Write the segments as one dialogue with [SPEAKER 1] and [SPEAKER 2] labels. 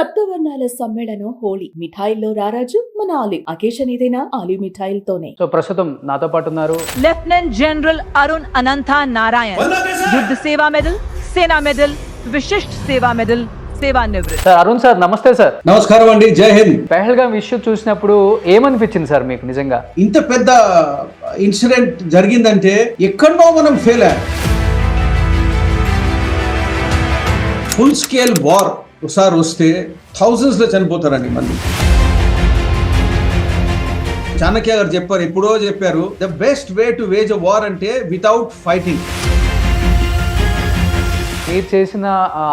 [SPEAKER 1] సప్తవర్ణాల సమ్మేళనం హోళీ. మిఠాయిల్లో రారాజు మన ఆలివ్. అకేషన్ ఏదైనా ఆలివ్ మిఠాయిలతోనే.
[SPEAKER 2] సో ప్రస్తుతం నాతో పాటు ఉన్నారు
[SPEAKER 3] లెఫ్టినెంట్ జనరల్ అరుణ్ అనంత నారాయణ్, యుద్ధ సేవా మెడల్, సేనా మెడల్, విశిష్ట సేవా మెడల్, సేవా నివృత్తి.
[SPEAKER 2] సార్ అరుణ్ సార్, నమస్తే సార్.
[SPEAKER 4] నమస్కారం అండి, జై హింద్.
[SPEAKER 2] పెహల్గాం ఇష్యూ చూసినప్పుడు ఏమనిపించింది సార్ మీకు నిజంగా?
[SPEAKER 4] ఇంత పెద్ద ఇన్సిడెంట్ జరిగిందంటే ఎక్కడో మనం ఫెయిల్ అయ్యాం. ఫుల్ స్కేల్ వార్ ఒకసారి వస్తే థౌజండ్స్ లో చనిపోతారండి మంది. చాణక్య గారు చెప్పారు, ఎప్పుడో చెప్పారు, the best way to wage a war అంటే వితౌట్ ఫైటింగ్.
[SPEAKER 2] మీరు చేసిన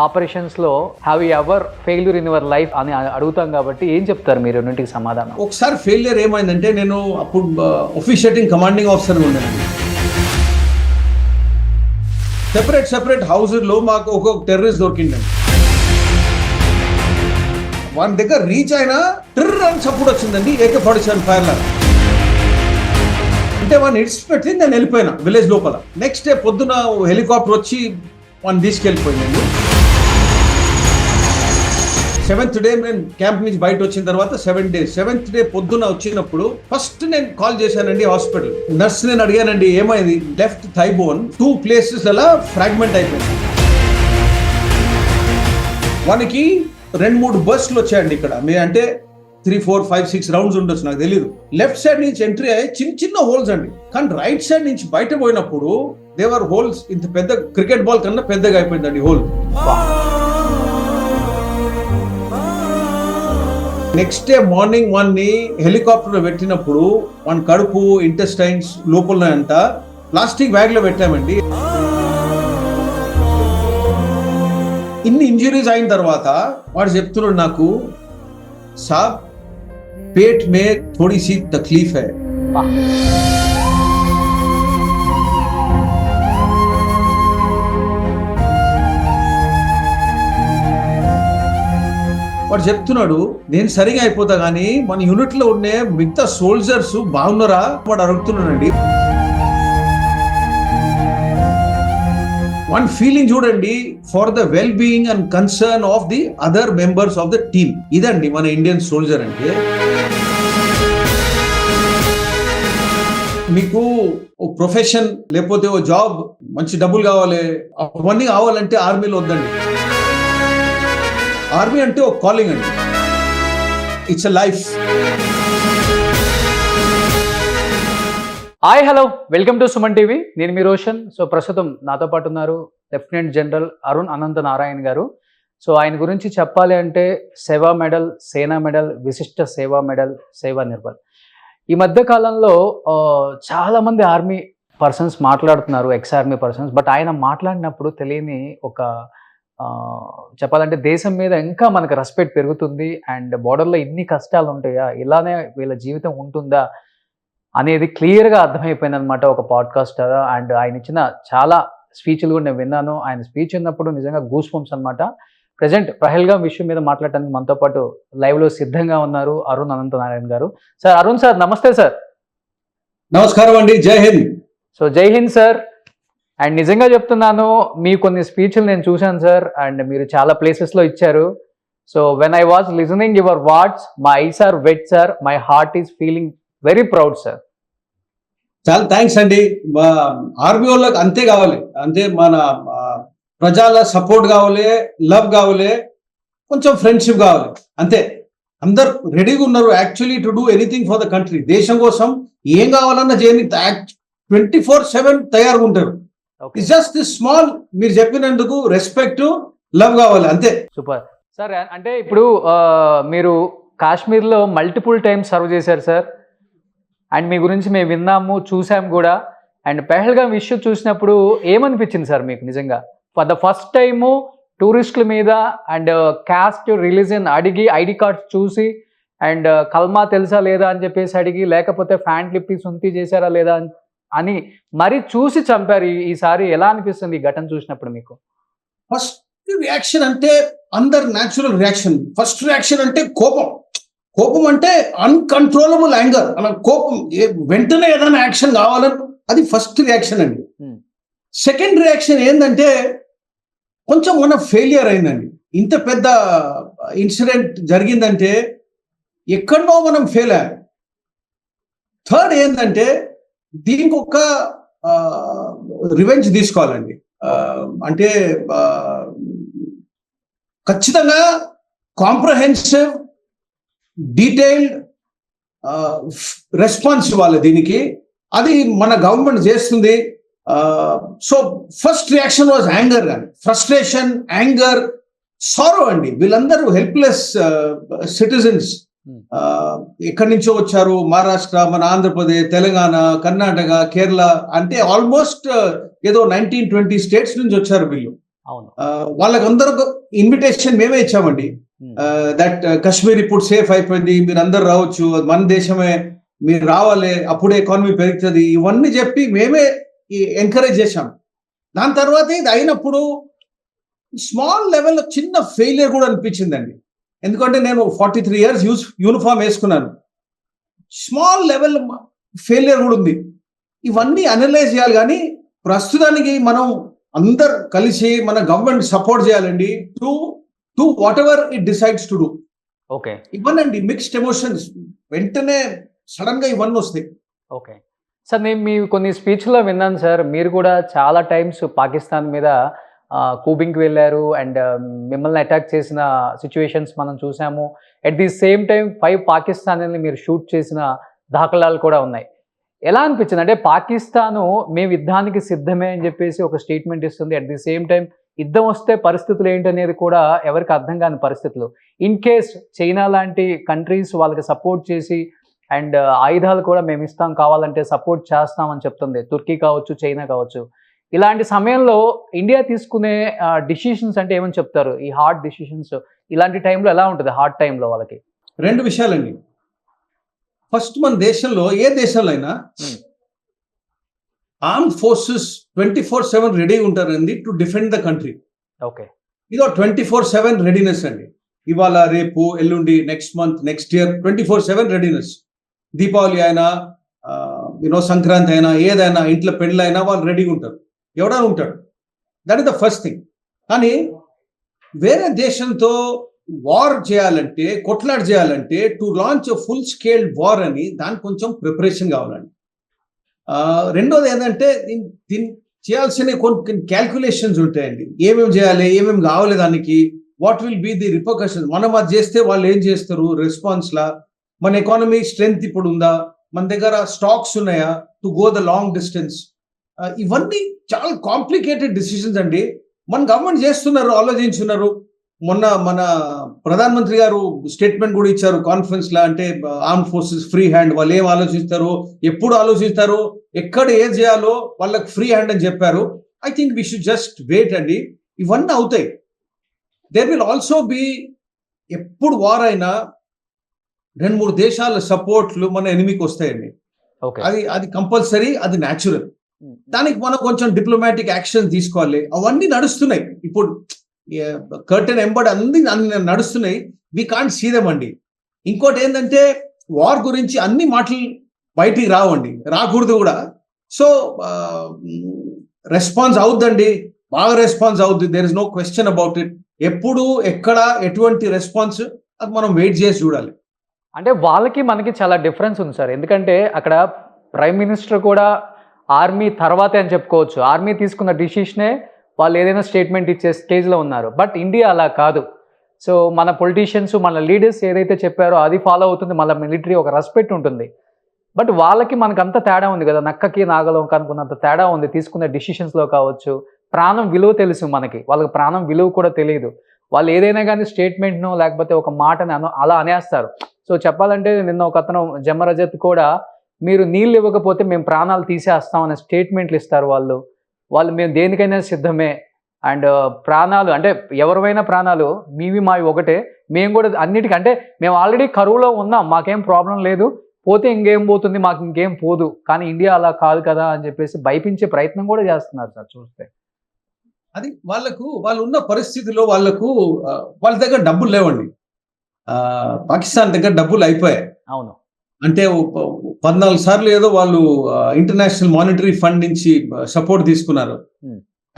[SPEAKER 2] ఆపరేషన్స్ లో have you ever failure in your life అని అడుగుతాం కాబట్టి ఏం చెప్తారు మీరు రెండింటికి సమాధానం?
[SPEAKER 4] ఒకసారి ఫెయిలియర్ ఏమైందంటే, నేను అప్పుడు ఆఫీషియేటింగ్ కమాండింగ్ ఆఫీసర్ ఉన్నానండి. సెపరేట్ హౌజెస్లో మాకు ఒక్కొక్క టెర్రరిస్ట్ దొరికిందండి. వాని దగ్గర రీచ్ అయినా ట్రిర్ అని చప్పుడు వచ్చిందండి, AK-47 ఫైర్ లాగా. అంటే వాడిని ఇడిచిపెట్టి నేను వెళ్ళిపోయినా విలేజ్ లోపల. నెక్స్ట్ డే పొద్దున హెలికాప్టర్ వచ్చి వాడిని తీసుకెళ్ళిపోయిందండి. 7th డే నేను క్యాంప్ నుంచి బయట వచ్చిన తర్వాత 7 days. 7th డే పొద్దున వచ్చినప్పుడు ఫస్ట్ నేను కాల్ చేశానండి హాస్పిటల్ నర్స్. నేను అడిగానండి ఏమైంది? లెఫ్ట్ థై బోన్ 2 places అలా ఫ్రాగ్మెంట్ అయిపోయింది. వానికి 2-3 బస్సులు వచ్చాయండి ఇక్కడ. అంటే 3, 4, 5, 6 రౌండ్స్ ఉండొచ్చు, నాకు తెలియదు. లెఫ్ట్ సైడ్ నుంచి ఎంట్రీ అయ్యి చిన్న హోల్స్ అండి. కానీ రైట్ సైడ్ నుంచి బయట పోయినప్పుడు దేవర్ హోల్స్ ఇంత పెద్ద క్రికెట్ బాల్ కన్నా పెద్దగా అయిపోయిందండి హోల్. నెక్స్ట్ డే మార్నింగ్ వాడిని హెలికాప్టర్ పెట్టినప్పుడు వాని కడుపు, ఇంటెస్టైన్స్ లోపల అంట ప్లాస్టిక్ బ్యాగ్ లో పెట్టామండి. ఇన్ని ఇంజురీస్ అయిన తర్వాత వాడు చెప్తున్నాడు నాకు, సాబ్ పేట్ మే థోड़ी सी तकलीफ है. వాడు చెప్తున్నాడు, నేను సరిగా అయిపోతా కానీ మన యూనిట్ లో ఉండే మిగతా సోల్జర్స్ బాగున్నారా వాడు అడుగుతున్నాడండి. వన్ ఫీలింగ్ చూడండి, for the well being and concern of the other members of the team. ఇదండి మన ఇండియన్ సోల్జర్ అంటే. మీకు ఓ ప్రొఫెషన్ లేకపోతే ఓ జాబ్, మంచి డబ్బులు కావాలి, అవన్నీ కావాలంటే ఆర్మీలో వద్దండి. ఆర్మీ అంటే ఒక కాలింగ్ అండి, it's a life.
[SPEAKER 2] Hi, hello, welcome to Suman TV. నేను మీ రోషన్. సో ప్రస్తుతం నాతో పాటు ఉన్నారు లెఫ్టినెంట్ జనరల్ అరుణ్ అనంత నారాయణ్ గారు. సో ఆయన గురించి చెప్పాలి అంటే సేవా మెడల్, సేనా మెడల్, విశిష్ట సేవా మెడల్, సేవా నిర్బల్. ఈ మధ్య కాలంలో చాలా మంది ఆర్మీ పర్సన్స్ మాట్లాడుతున్నారు, ఎక్స్ ఆర్మీ పర్సన్స్. బట్ ఆయన మాట్లాడినప్పుడు తెలియని ఒక చెప్పాలంటే దేశం మీద ఇంకా మనకు రెస్పెక్ట్ పెరుగుతుంది. అండ్ బార్డర్లో ఇన్ని కష్టాలు ఉంటాయా, ఇలానే వీళ్ళ జీవితం ఉంటుందా అనేది క్లియర్గా అర్థమైపోయింది అనమాట ఒక పాడ్కాస్ట్. అండ్ ఆయన ఇచ్చిన చాలా స్పీచ్లు కూడా నేను విన్నాను. ఆయన స్పీచ్ ఉన్నప్పుడు నిజంగా గూస్ బంప్స్ అనమాట. ప్రజెంట్ పహల్గాం విషయం మీద మాట్లాడటానికి మనతో పాటు లైవ్లో సిద్ధంగా ఉన్నారు అరుణ్ అనంత నారాయణ గారు. సార్, అరుణ్ సార్, నమస్తే సార్.
[SPEAKER 4] నమస్కారం అండి, జై హింద్.
[SPEAKER 2] సో జై హింద్ సార్. అండ్ నిజంగా చెప్తున్నాను, మీ కొన్ని స్పీచ్లు నేను చూశాను సార్. అండ్ మీరు చాలా ప్లేసెస్లో ఇచ్చారు. So when I was listening your words, my eyes are wet sir, my heart is feeling very proud sir.
[SPEAKER 4] చాలా థ్యాంక్స్ అండి. ఆర్మీ వాళ్ళకి అంతే కావాలి, అంతే మన ప్రజల సపోర్ట్ కావాలి, లవ్ కావాలి, కొంచెం ఫ్రెండ్షిప్ కావాలి, అంతే. అందరు రెడీగా ఉన్నారు actually to do anything for the country. దేశం కోసం ఏం కావాలన్నా చేయని 24/7 తయారుగా ఉంటారు. ఇట్స్ జస్ట్ దిస్ స్మాల్, మీరు చెప్పినందుకు రెస్పెక్ట్, లవ్ కావాలి, అంతే.
[SPEAKER 2] Super sir. అంటే ఇప్పుడు మీరు కాశ్మీర్లో మల్టిపుల్ టైమ్స్ సర్వ్ చేశారు సార్. అండ్ మీ గురించి మేము విన్నాము, చూసాం కూడా. అండ్ పెహల్గాం ఇష్యూ చూసినప్పుడు ఏమనిపించింది సార్ మీకు నిజంగా? ఫర్ ద ఫస్ట్ టైము టూరిస్టుల మీద అండ్ క్యాస్ట్, రిలీజియన్ అడిగి, ఐడి కార్డ్స్ చూసి, అండ్ కల్మా తెలుసా లేదా అని చెప్పేసి అడిగి, లేకపోతే ఫ్యాంట్ లిప్పి సుంతి చేశారా లేదా అని మరి చూసి చంపారు. ఈసారి ఎలా అనిపిస్తుంది ఈ ఘటన చూసినప్పుడు మీకు?
[SPEAKER 4] ఫస్ట్ రియాక్షన్ అంటే అందరు న్యాచురల్ రియాక్షన్. ఫస్ట్ రియాక్షన్ అంటే కోపం. కోపం అంటే అన్కంట్రోలబుల్ యాంగర్. అలా కోపం, వెంటనే ఏదైనా యాక్షన్ కావాలని, అది ఫస్ట్ రియాక్షన్ అండి. సెకండ్ రియాక్షన్ ఏంటంటే కొంచెం మన ఫెయిలియర్ అయిందండి. ఇంత పెద్ద ఇన్సిడెంట్ జరిగిందంటే ఎక్కడో మనం ఫెయిల్ అయ్యాం. థర్డ్ ఏంటంటే దీనికి ఒక రివెంజ్ తీసుకోవాలండి. అంటే ఖచ్చితంగా కాంప్రహెన్సివ్ డీటెయిల్డ్ రెస్పాన్స్ ఇవ్వాలి దీనికి. అది మన గవర్నమెంట్ చేస్తుంది. So first reaction was anger అండి, ఫ్రస్ట్రేషన్, యాంగర్, సారో అండి. వీళ్ళందరూ హెల్ప్లెస్ సిటిజన్స్. ఎక్కడి నుంచో వచ్చారు, మహారాష్ట్ర, మన ఆంధ్రప్రదేశ్, తెలంగాణ, కర్ణాటక, కేరళ, అంటే ఆల్మోస్ట్ ఏదో 19-20 స్టేట్స్ నుంచి వచ్చారు వీళ్ళు. వాళ్ళకందరూ ఇన్విటేషన్ మేమే ఇచ్చామండి. దట్ కాశ్మీర్ ఇప్పుడు సేఫ్ అయిపోయింది, మీరు అందరు రావచ్చు, మన దేశమే, మీరు రావాలి, అప్పుడే ఎకానమీ పెరుగుతుంది, ఇవన్నీ చెప్పి మేమే ఎంకరేజ్ చేశాం. దాని తర్వాత ఇది అయినప్పుడు స్మాల్ లెవెల్లో చిన్న ఫెయిలియర్ కూడా అనిపించిందండి. ఎందుకంటే నేను 43 years యూనిఫామ్ వేసుకున్నాను. స్మాల్ లెవెల్ ఫెయిలియర్ కూడా ఉంది. ఇవన్నీ అనలైజ్ చేయాలి. కానీ ప్రస్తుతానికి మనం అందరు కలిసి మన గవర్నమెంట్ సపోర్ట్ చేయాలండి to whatever it decides to do.
[SPEAKER 2] Okay,
[SPEAKER 4] ఇవ్వనండి మిక్స్డ్ ఎమోషన్స్, వెంటనే సడన్ గా ఇవన్నీ వస్తాయి.
[SPEAKER 2] ఓకే సార్, నేను మీ కొన్ని స్పీచ్లో విన్నాను సార్, మీరు కూడా చాలా టైమ్స్ పాకిస్తాన్ మీద కూబింగ్కి వెళ్ళారు అండ్ మిమ్మల్ని అటాక్ చేసిన సిచ్యువేషన్స్ మనం చూసాము. అట్ ది సేమ్ టైం 5 పాకిస్తానీని మీరు షూట్ చేసిన దాఖలాలు కూడా ఉన్నాయి. ఎలా అనిపించింది అంటే పాకిస్తాను మేము యుద్ధానికి సిద్ధమే అని చెప్పేసి ఒక స్టేట్మెంట్ ఇస్తుంది, అట్ ది సేమ్ టైం యుద్ధం వస్తే పరిస్థితులు ఏంటనేది కూడా ఎవరికి అర్థం కాని పరిస్థితులు. ఇన్ కేస్ చైనా లాంటి కంట్రీస్ వాళ్ళకి సపోర్ట్ చేసి అండ్ ఆయుధాలు కూడా మేము ఇస్తాం, కావాలంటే సపోర్ట్ చేస్తామని చెప్తుంది, తుర్కీ కావచ్చు, చైనా కావచ్చు. ఇలాంటి సమయంలో ఇండియా తీసుకునే డిసిషన్స్ అంటే ఏమని చెప్తారు? ఈ హార్డ్ డిసిషన్స్ ఇలాంటి టైంలో ఎలా ఉంటుంది? హార్డ్ టైంలో వాళ్ళకి
[SPEAKER 4] 2 విషయాలండి. ఫస్ట్, మన దేశంలో ఏ దేశంలో అయినా ఆర్మ్ ఫోర్సెస్ 24/7 రెడీ ఉంటారండి to defend the country.
[SPEAKER 2] Okay,
[SPEAKER 4] ఇదో 24/7 రెడీనెస్ అండి. ఇవాళ, రేపు, ఎల్లుండి, next month, next year 24/7 readiness. Deepavali అయినా, సంక్రాంతి అయినా, ఏదైనా, ఇంట్లో పెళ్ళి అయినా వాళ్ళు రెడీగా ఉంటారు, ఎవడైనా ఉంటాడు. That is the first thing. కానీ వేరే దేశంతో వార్ చేయాలంటే, కొట్లాట చేయాలంటే, to launch full scale war అని దానికి కొంచెం ప్రిపరేషన్ కావాలండి. రెండోది ఏంటంటే దీన్ని చేయాల్సిన కొన్ని క్యాల్కులేషన్స్ ఉంటాయండి. ఏమేమి చేయాలి, ఏమేమి కావాలి, దానికి what will be the repercussions. మనం అది చేస్తే వాళ్ళు ఏం చేస్తారు రెస్పాన్స్లా, మన ఎకానమీ స్ట్రెంగ్త్ ఇప్పుడు ఉందా, మన దగ్గర స్టాక్స్ ఉన్నాయా to go the long distance. ఇవన్నీ చాలా కాంప్లికేటెడ్ డిసిషన్స్ అండి. మన గవర్నమెంట్ చేస్తున్నారు, ఆలోచించున్నారు. మొన్న మన ప్రధానమంత్రి గారు స్టేట్మెంట్ కూడా ఇచ్చారు కాన్ఫరెన్స్ లా. అంటే ఆర్మ్ ఫోర్సెస్ ఫ్రీ హ్యాండ్, వాళ్ళు ఏం ఆలోచిస్తారు, ఎప్పుడు ఆలోచిస్తారు, ఎక్కడ ఏం చేయాలో వాళ్ళకి ఫ్రీ హ్యాండ్ అని చెప్పారు. I think we should just wait అండి, ఇవన్నీ అవుతాయి. దేర్ విల్ ఆల్సో బి, ఎప్పుడు వార్ అయినా 2-3 దేశాల సపోర్ట్లు మన ఎనిమికి వస్తాయండి. అది కంపల్సరీ, అది న్యాచురల్. దానికి మనం కొంచెం డిప్లొమాటిక్ యాక్షన్ తీసుకోవాలి. అవన్నీ నడుస్తున్నాయి ఇప్పుడు, కర్టెన్ ఎంబడి అన్ని నడుస్తున్నాయి. వి కాంట్ సీ దెమ్ అండి. ఇంకోటి ఏంటంటే వార్ గురించి అన్ని మాటలు బయటికి రావండి, రాకూడదు కూడా. సో రెస్పాన్స్ అవుద్దండి, బాగా రెస్పాన్స్ అవుద్ది. There is no question about it. ఎప్పుడు, ఎక్కడ, ఎటువంటి రెస్పాన్స్, అది మనం వెయిట్ చేసి చూడాలి.
[SPEAKER 2] అంటే వాళ్ళకి మనకి చాలా డిఫరెన్స్ ఉంది సార్. ఎందుకంటే అక్కడ ప్రైమ్ మినిస్టర్ కూడా ఆర్మీ తర్వాతే అని చెప్పుకోవచ్చు. ఆర్మీ తీసుకున్న డిసిషనే వాళ్ళు ఏదైనా స్టేట్మెంట్ ఇచ్చే స్టేజ్లో ఉన్నారు. బట్ ఇండియా అలా కాదు. సో మన పొలిటీషియన్స్, మన లీడర్స్ ఏదైతే చెప్పారో అది ఫాలో అవుతుంది. మన మిలిటరీ ఒక రెస్పెక్ట్ ఉంటుంది. బట్ వాళ్ళకి మనకంత తేడా ఉంది కదా, నక్కకి నాగలో కనుకున్నంత తేడా ఉంది తీసుకునే డిసిషన్స్లో కావచ్చు. ప్రాణం విలువ తెలుసు మనకి, వాళ్ళకి ప్రాణం విలువ కూడా తెలియదు. వాళ్ళు ఏదైనా కానీ స్టేట్మెంట్ను లేకపోతే ఒక మాటని అలా అనేస్తారు. సో చెప్పాలంటే నిన్న ఒక అతను జమ్మరజత్ కూడా, మీరు నీళ్ళు ఇవ్వకపోతే మేము ప్రాణాలు తీసేస్తాం అనే స్టేట్మెంట్లు ఇస్తారు వాళ్ళు మేము దేనికైనా సిద్ధమే. అండ్ ప్రాణాలు అంటే ఎవరివైనా ప్రాణాలు మీవి మావి ఒకటే, మేము కూడా అన్నిటికీ, అంటే మేము ఆల్రెడీ కరువులో ఉన్నాం, మాకేం ప్రాబ్లం లేదు, పోతే ఇంకేం పోతుంది, మాకు ఇంకేం పోదు. కానీ ఇండియా అలా కాదు కదా అని చెప్పేసి భయపించే ప్రయత్నం కూడా చేస్తున్నారు సార్ చూస్తే.
[SPEAKER 4] అది వాళ్ళు ఉన్న పరిస్థితిలో వాళ్ళ దగ్గర డబ్బులు లేవండి. పాకిస్తాన్ దగ్గర డబ్బులు అయిపోయాయి.
[SPEAKER 2] అవును,
[SPEAKER 4] అంటే 14 సార్లు ఏదో వాళ్ళు ఇంటర్నేషనల్ మానిటరీ ఫండ్ నుంచి సపోర్ట్ తీసుకున్నారు.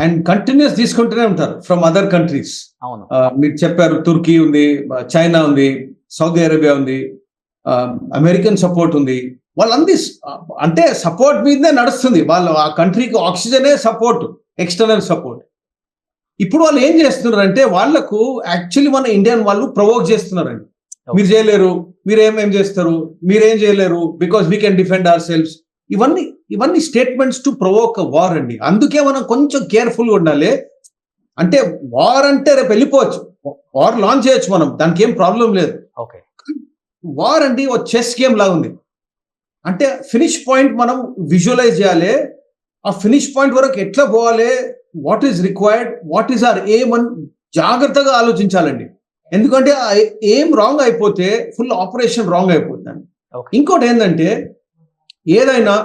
[SPEAKER 4] అండ్ కంటిన్యూస్ తీసుకుంటూనే ఉంటారు ఫ్రమ్ అదర్ కంట్రీస్.
[SPEAKER 2] అవును.
[SPEAKER 4] మీరు చెప్పారు తుర్కీ ఉంది, చైనా ఉంది, సౌదీ అరేబియా ఉంది, అమెరికన్ సపోర్ట్ ఉంది. వాళ్ళందరి అంటే సపోర్ట్ మీదనే నడుస్తుంది. వాళ్ళు ఆ కంట్రీకి ఆక్సిజనే సపోర్ట్, ఎక్స్టర్నల్ సపోర్ట్. ఇప్పుడు వాళ్ళు ఏం చేస్తున్నారంటే వాళ్లకు యాక్చువల్లీ మన ఇండియన్ వాళ్ళు ప్రొవోక్ చేస్తున్నారండి. మీరు చేయలేరు, మీరేం చేస్తారు, మీరేం చేయలేరు, because we can defend our selfs. ఇవన్నీ స్టేట్మెంట్స్ టు ప్రొవోక్ వార్ అండి. అందుకే మనం కొంచెం కేర్ఫుల్గా ఉండాలి. అంటే వార్ అంటే రేపు వెళ్ళిపోవచ్చు, వార్ లాంచ్ చేయొచ్చు మనం, దానికి ఏం ప్రాబ్లం లేదు.
[SPEAKER 2] ఓకే.
[SPEAKER 4] వార్ అండి ఒక చెస్ గేమ్ లాగా ఉంది. అంటే ఫినిష్ పాయింట్ మనం విజువలైజ్ చేయాలి. ఆ ఫినిష్ పాయింట్ వరకు ఎట్లా పోవాలి, what is required, what is our aim అని జాగ్రత్తగా ఆలోచించాలండి. ఎందుకంటే ఏం రాంగ్ అయిపోతే ఫుల్ ఆపరేషన్ రాంగ్ అయిపోతుంది. ఇంకోటి ఏంటంటే ఏదైనా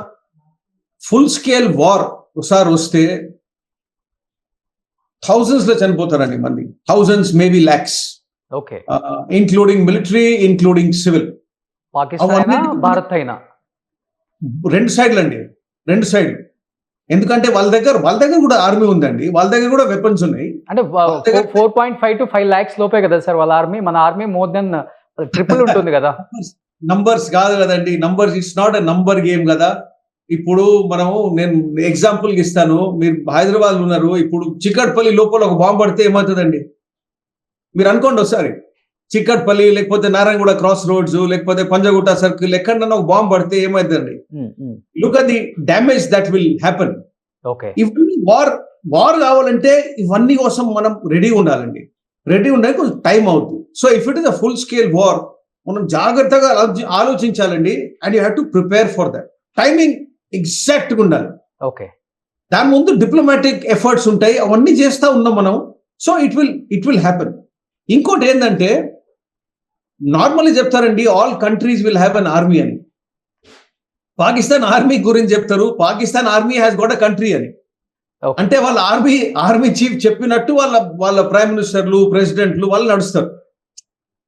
[SPEAKER 4] ఫుల్ స్కేల్ వార్ ఒకసారి వస్తే థౌజండ్స్ లో చనిపోతారండి మంది, thousands maybe lakhs.
[SPEAKER 2] Okay.
[SPEAKER 4] Including military, including civil.
[SPEAKER 2] Pakistan, Bharat అయినా
[SPEAKER 4] రెండు సైడ్లు అండి, రెండు సైడ్లు. ఎందుకంటే వాళ్ళ దగ్గర కూడా ఆర్మీ ఉందండి, వాళ్ళ దగ్గర కూడా వెపన్స్ ఉన్నాయి.
[SPEAKER 2] అంటే 4.5 to 5 lakhs లోపే కదా సార్ వాళ్ళ ఆర్మీ. మన ఆర్మీ మోర్ దెన్ ట్రిపుల్ ఉంటుంది కదా.
[SPEAKER 4] నంబర్స్ కాదు కదండి, numbers it's not a number game కదా. ఇప్పుడు నేను ఎగ్జాంపుల్ ఇస్తాను. మీరు హైదరాబాద్ ఉన్నారు, ఇప్పుడు చిక్కట్పల్లి లోపల ఒక బాంబు పడితే ఏమవుతుందండి మీరు అనుకోండి ఒకసారి. చిక్కట్పల్లి లేకపోతే నారాయణగూడ క్రాస్ రోడ్స్ లేకపోతే పంజగుట్ట సర్కిల్ ఎక్కడన్నా ఒక బాంబు పడితే ఏమవుతుందండి? Look at the damage that will happen.
[SPEAKER 2] Okay.
[SPEAKER 4] ఇవన్నీ వార్ కావాలంటే ఇవన్నీ కోసం మనం రెడీ ఉండాలండి. రెడీ ఉండడానికి కొంచెం టైం అవుతుంది. So if it is a full scale war మనం జాగ్రత్తగా ఆలోచించాలండి. And you have to prepare for that. Timing exact గా ఉండాలి.
[SPEAKER 2] ఓకే.
[SPEAKER 4] దాని ముందు డిప్లొమాటిక్ ఎఫర్ట్స్ ఉంటాయి, అవన్నీ చేస్తా ఉన్నాం మనం. So it will happen. ఇంకోటి ఏంటంటే నార్మల్లీ చెప్తారండి all countries will have an army అని. పాకిస్తాన్ ఆర్మీ గురించి చెప్తారు, Pakistan army has got a country అని. అంటే వాళ్ళ ఆర్మీ చీఫ్ చెప్పినట్టు వాళ్ళ ప్రైమ్ మినిస్టర్లు, ప్రెసిడెంట్లు వాళ్ళు నడుస్తారు.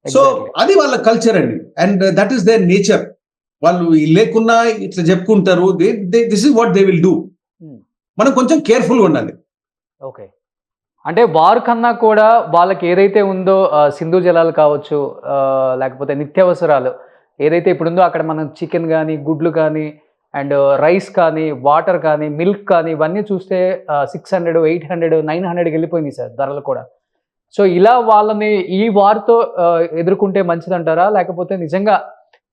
[SPEAKER 4] సో అది వాళ్ళ కల్చర్ అండి. And that is there nature. వాళ్ళు లేకున్నా ఇట్లా చెప్పుకుంటారు. This is what they will do. మనం కొంచెం కేర్ఫుల్ గా ఉండాలి.
[SPEAKER 2] ఓకే. అంటే వార్ కన్నా కూడా వాళ్ళకి ఏదైతే ఉందో సింధు జలాలు కావచ్చు, లేకపోతే నిత్యావసరాలు ఏదైతే ఇప్పుడు ఉందో అక్కడ మనం చికెన్ కానీ, గుడ్లు కానీ, అండ్ రైస్ కానీ, వాటర్ కానీ, మిల్క్ కానీ ఇవన్నీ చూస్తే 600, 800, 900 వెళ్ళిపోయింది సార్ ధరలు కూడా. సో ఇలా వాళ్ళని ఈ వార్తో ఎదుర్కొంటే మంచిదంటారా, లేకపోతే నిజంగా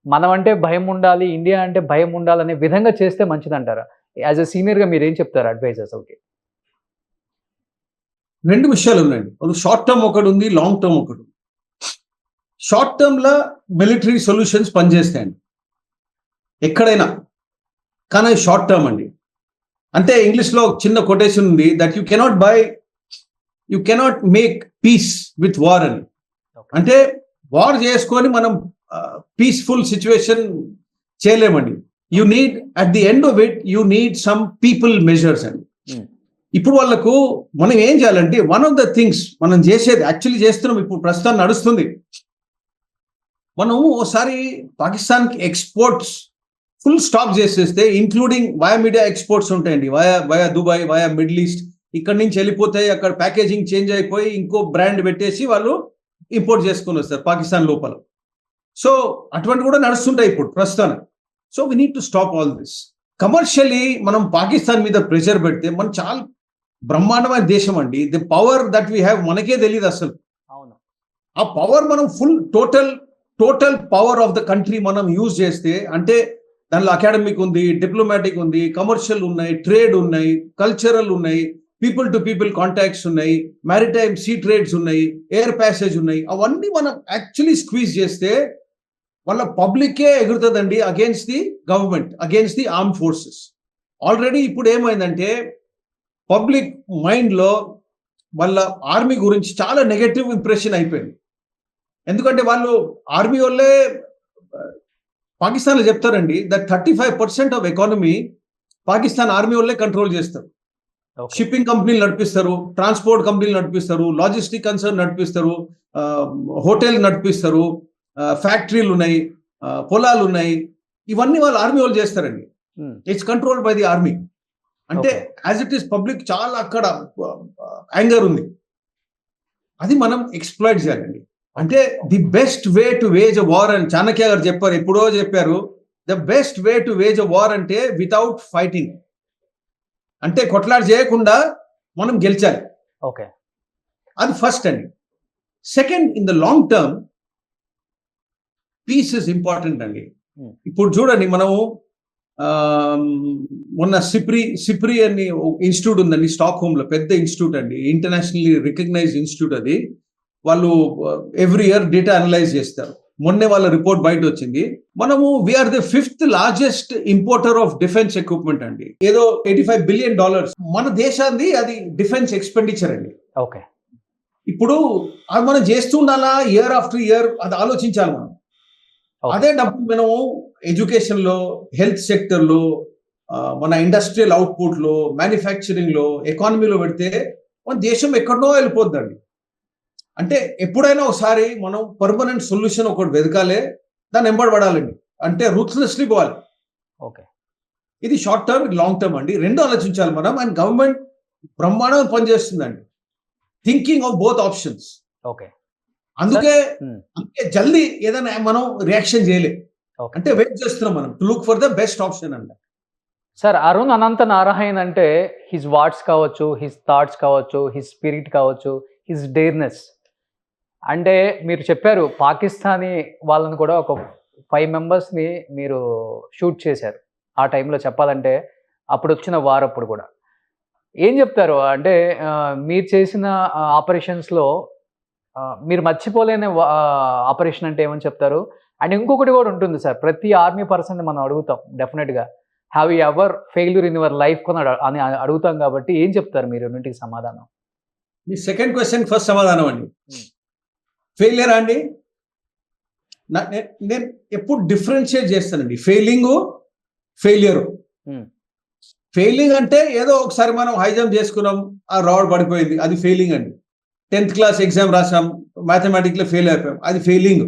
[SPEAKER 2] మనం అంటే భయం ఉండాలి, ఇండియా అంటే భయం ఉండాలనే విధంగా చేస్తే మంచిదంటారా? యాజ్ ఎ సీనియర్గా మీరు ఏం చెప్తారు అడ్వైజర్స్? ఓకే.
[SPEAKER 4] రెండు విషయాలు ఉన్నాయండి. ఒక షార్ట్ టర్మ్ ఒకటి ఉంది, లాంగ్ టర్మ్ ఒకటి ఉంది. షార్ట్ టర్మ్ లో మిలిటరీ సొల్యూషన్స్ పనిచేస్తాయండి ఎక్కడైనా, కానీ షార్ట్ టర్మ్ అండి. అంటే ఇంగ్లీష్ లో చిన్న కొటేషన్ ఉంది, that you cannot make peace with war అని. అంటే వార్ చేసుకొని మనం పీస్ఫుల్ సిచ్యువేషన్ చేయలేమండి. You need at the end of it you need some people measures అండి. ఇప్పుడు వాళ్ళకు మనం ఏం చేయాలంటే వన్ ఆఫ్ ద థింగ్స్ మనం చేసేది యాక్చువల్లీ చేస్తున్నాం, ఇప్పుడు ప్రస్తుతం నడుస్తుంది. మనం ఓసారి పాకిస్తాన్కి ఎక్స్పోర్ట్స్ ఫుల్ స్టాప్ చేసేస్తే, ఇంక్లూడింగ్ వయా మీడియా ఎక్స్పోర్ట్స్ ఉంటాయండి, via Dubai, via middle east. ఇక్కడ నుంచి వెళ్ళిపోతాయి, అక్కడ ప్యాకేజింగ్ చేంజ్ అయిపోయి ఇంకో బ్రాండ్ పెట్టేసి వాళ్ళు ఇంపోర్ట్ చేసుకొని వస్తారు పాకిస్తాన్ లోపల. సో అటువంటి కూడా నడుస్తుంటాయి ఇప్పుడు ప్రస్తుతానికి. So we need to stop all this. Commercially మనం పాకిస్తాన్ మీద ప్రెషర్ పెడితే మనం చాలా బ్రహ్మాండమైన దేశం అండి. The power that we have మనకే తెలియదు అసలు.
[SPEAKER 2] అవును.
[SPEAKER 4] ఆ పవర్ మనం full total power of the country మనం యూజ్ చేస్తే, అంటే దానిలో అకాడమిక్ ఉంది, డిప్లొమాటిక్ ఉంది, కమర్షియల్ ఉన్నాయి, ట్రేడ్ ఉన్నాయి, కల్చరల్ ఉన్నాయి, పీపుల్ టు పీపుల్ కాంటాక్ట్స్ ఉన్నాయి, మ్యారిటైమ్ సీ ట్రేడ్స్ ఉన్నాయి, ఎయిర్ ప్యాసేజ్ ఉన్నాయి. అవన్నీ మనం యాక్చువల్లీ స్క్వీజ్ చేస్తే వాళ్ళ పబ్లికే ఎగురుతుందండి against the government, against the arm forces. Already ఇప్పుడు ఏమైందంటే పబ్లిక్ మైండ్లో వాళ్ళ ఆర్మీ గురించి చాలా నెగటివ్ ఇంప్రెషన్ అయిపోయింది. ఎందుకంటే వాళ్ళు ఆర్మీ వాళ్ళే పాకిస్తాన్లో చెప్తారండి that 35% of economy Pakistan army వాళ్ళే కంట్రోల్ చేస్తారు. షిప్పింగ్ కంపెనీలు నడిపిస్తారు, ట్రాన్స్పోర్ట్ కంపెనీలు నడిపిస్తారు, లాజిస్టిక్ కన్సర్న్ నడిపిస్తారు, హోటల్ నడిపిస్తారు, ఫ్యాక్టరీలు ఉన్నాయి, పొలాలు ఉన్నాయి. ఇవన్నీ వాళ్ళు ఆర్మీ వాళ్ళు చేస్తారండి. It's controlled by the army. అంటే యాజ్ ఇట్ ఈస్ పబ్లిక్ చాలా అక్కడ యాంగర్ ఉంది, అది మనం ఎక్స్ప్లాయిట్ చేయాలండి. అంటే the best way to wage a war అని చాణక్య గారు చెప్పారు, ఎప్పుడో చెప్పారు. The best way to wage a war అంటే వితౌట్ ఫైటింగ్, అంటే కొట్లాట చేయకుండా మనం గెలిచాలి.
[SPEAKER 2] ఓకే,
[SPEAKER 4] అది ఫస్ట్ అండి. Second, in the long term peace is important అండి. ఇప్పుడు చూడండి, మనము మొన్న సిప్రి అని ఇన్స్టిట్యూట్ ఉందండి స్టాక్ హోమ్ లో, పెద్ద ఇన్స్టిట్యూట్ అండి, ఇంటర్నేషనల్లీ రికగ్నైజ్డ్ ఇన్స్టిట్యూట్. అది వాళ్ళు ఎవ్రీ ఇయర్ డేటా అనలైజ్ చేస్తారు. మొన్నే వాళ్ళ రిపోర్ట్ బయట వచ్చింది. మనము we're the 5th largest importer of defence equipment అండి. ఏదో $85 బిలియన్ మన దేశాన్ని అది డిఫెన్స్ ఎక్స్పెండిచర్ అండి.
[SPEAKER 2] ఓకే,
[SPEAKER 4] ఇప్పుడు అది మనం చేస్తూ ఉండాలా, ఇయర్ ఆఫ్టర్ ఇయర్ అది ఆలోచించాలి మనం. అదే డబ్బు మనము ఎడ్యుకేషన్ లో, హెల్త్ సెక్టర్ లో, మన ఇండస్ట్రియల్ అవుట్పుట్ లో, మ్యానుఫ్యాక్చరింగ్ లో, ఎకానమీలో పెడితే మన దేశం ఎక్కడో వెళ్ళిపోద్దండి. అంటే ఎప్పుడైనా ఒకసారి మనం పర్మనెంట్ సొల్యూషన్ ఒకటి వెతకాలి, దాన్ని ఎంబడబడాలండి. అంటే రూత్లెస్లీ పోవాలి.
[SPEAKER 2] ఓకే,
[SPEAKER 4] ఇది షార్ట్ టర్మ్, లాంగ్ టర్మ్ అండి, రెండు ఆలోచించాలి మనం. అండ్ గవర్నమెంట్ బ్రహ్మాండం పనిచేస్తుందండి, thinking of both options.
[SPEAKER 2] Okay,
[SPEAKER 4] అందుకే జల్దీ ఏదైనా మనం రియాక్షన్ చేయలేదు,
[SPEAKER 2] ఓకే.
[SPEAKER 4] అంటే వెయిట్ చేస్తున్నాం మనం to look for the best option అండి.
[SPEAKER 2] సార్, అరుణ్ అనంత నారాయణ్ అంటే హిజ్ వాట్స్ కావచ్చు, హిజ్ థాట్స్ కావచ్చు, హిజ్ స్పిరిట్ కావచ్చు, హిజ్ డేర్నెస్. అంటే మీరు చెప్పారు పాకిస్తానీ వాళ్ళని కూడా ఒక 5 మెంబర్స్ని మీరు షూట్ చేశారు ఆ టైంలో, చెప్పాలంటే అప్పుడు వచ్చిన వారప్పుడు కూడా. ఏం చెప్తారు అంటే మీరు చేసిన ఆపరేషన్స్లో మీరు మర్చిపోలేని ఆపరేషన్ అంటే ఏమని చెప్తారు? అండ్ ఇంకొకటి కూడా ఉంటుంది సార్, ప్రతి ఆర్మీ పర్సన్ని మనం అడుగుతాం డెఫినెట్గా, have you ever failure in your life అని అడుగుతాం. కాబట్టి ఏం చెప్తారు మీరు రెండింటికి సమాధానం?
[SPEAKER 4] మీ సెకండ్ క్వశ్చన్ ఫస్ట్ సమాధానం అండి. ఫెయిలియర్ అండి, నేను ఎప్పుడు డిఫరెన్షియేట్ చేస్తానండి ఫెయిలింగ్, ఫెయిలియర్. ఫెయిలింగ్ అంటే ఏదో ఒకసారి మనం హై జంప్ చేసుకున్నాం, ఆ రాడ్ పడిపోయింది, అది ఫెయిలింగ్ అండి. 10th క్లాస్ ఎగ్జామ్ రాసాం, మ్యాథమెటిక్లో ఫెయిల్ అయిపోయాం, అది ఫెయిలింగ్.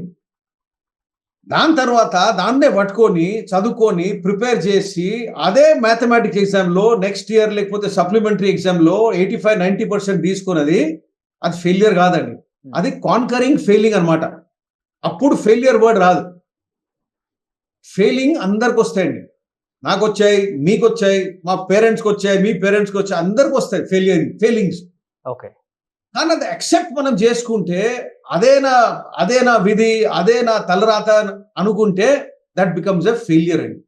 [SPEAKER 4] దాని తర్వాత దాన్నే పట్టుకొని చదువుకొని ప్రిపేర్ చేసి అదే మ్యాథమెటిక్స్ ఎగ్జామ్లో నెక్స్ట్ ఇయర్ లేకపోతే సప్లిమెంటరీ ఎగ్జామ్లో 85-90% తీసుకున్నది, అది ఫెయిలియర్ కాదండి, అది కాన్కరింగ్ ఫెయిలింగ్ అనమాట. అప్పుడు ఫెయిలియర్ వర్డ్ రాదు. ఫెయిలింగ్ అందరికి వస్తాయండి, నాకు వచ్చాయి, మీకు వచ్చాయి, మా పేరెంట్స్కి వచ్చాయి, మీ పేరెంట్స్కి వచ్చాయి, అందరికి వస్తాయి ఫెయిలింగ్స్.
[SPEAKER 2] ఓకే,
[SPEAKER 4] కానీ అది యాక్సెప్ట్ మనం చేసుకుంటే, అదే నా విధి, అదే నా తలరాత అనుకుంటే దట్ బికమ్స్ ఎ ఫెయిలియర్ అండి.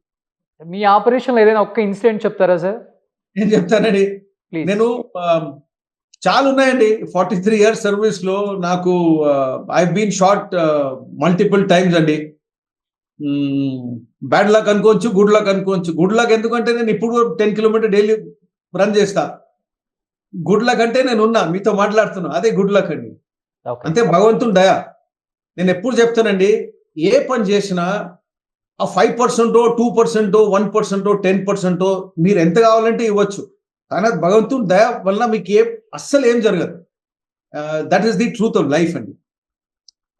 [SPEAKER 2] మీ ఆపరేషన్లో ఏదైనా ఒక్క ఇన్సిడెంట్ చెప్తారా సార్?
[SPEAKER 4] నేను చెప్తానండి. నేను చాలా ఉన్నాయండి 43 years సర్వీస్ లో. నాకు I been shot multiple times అండి. బ్యాడ్ లక్ అనుకోవచ్చు, గుడ్ లక్ అనుకోవచ్చు. గుడ్ లక్ ఎందుకంటే నేను ఇప్పుడు 10 kilometers డైలీ రన్ చేస్తా. గుడ్ లక్ అంటే నేను ఉన్నా, మీతో మాట్లాడుతున్నా, అదే గుడ్ లక్ అండి. అంతే, భగవంతుని దయ. నేను ఎప్పుడు చెప్తానండి, ఏ పని చేసినా ఆ 5%, 2%, 1%, 10% మీరు ఎంత కావాలంటే ఇవ్వచ్చు, కానీ అది భగవంతుని దయ వల్ల మీకు అస్సలు ఏం జరగదు. That is the truth of life అండి.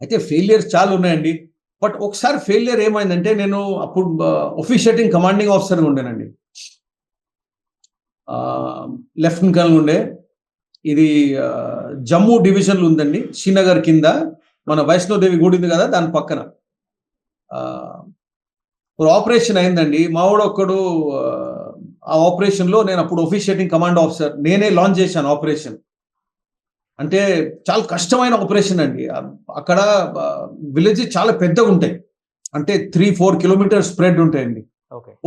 [SPEAKER 4] అయితే ఫెయిలియర్స్ చాలా ఉన్నాయండి. బట్ ఒకసారి ఫెయిలియర్ ఏమైందంటే, నేను అప్పుడు ఆఫీషియేటింగ్ కమాండింగ్ ఆఫీసర్గా ఉండేనండి, లెఫ్టినెంట్ కర్నల్ ఉండే. ఇది జమ్మూ డివిజన్లో ఉందండి, శ్రీనగర్ కింద. మన వైష్ణోదేవి గుడి ఉంది కదా, దాని పక్కన ఆపరేషన్ అయిందండి. మావాడు ఒక్కడు ఆ ఆపరేషన్లో, నేను అప్పుడు ఆఫీషియేటింగ్ కమాండ్ ఆఫీసర్, నేనే లాంచ్ చేశాను ఆపరేషన్. అంటే చాలా కష్టమైన ఆపరేషన్ అండి. అక్కడ విలేజ్ చాలా పెద్దగా ఉంటాయి, అంటే 3-4 kilometers స్ప్రెడ్ ఉంటాయండి.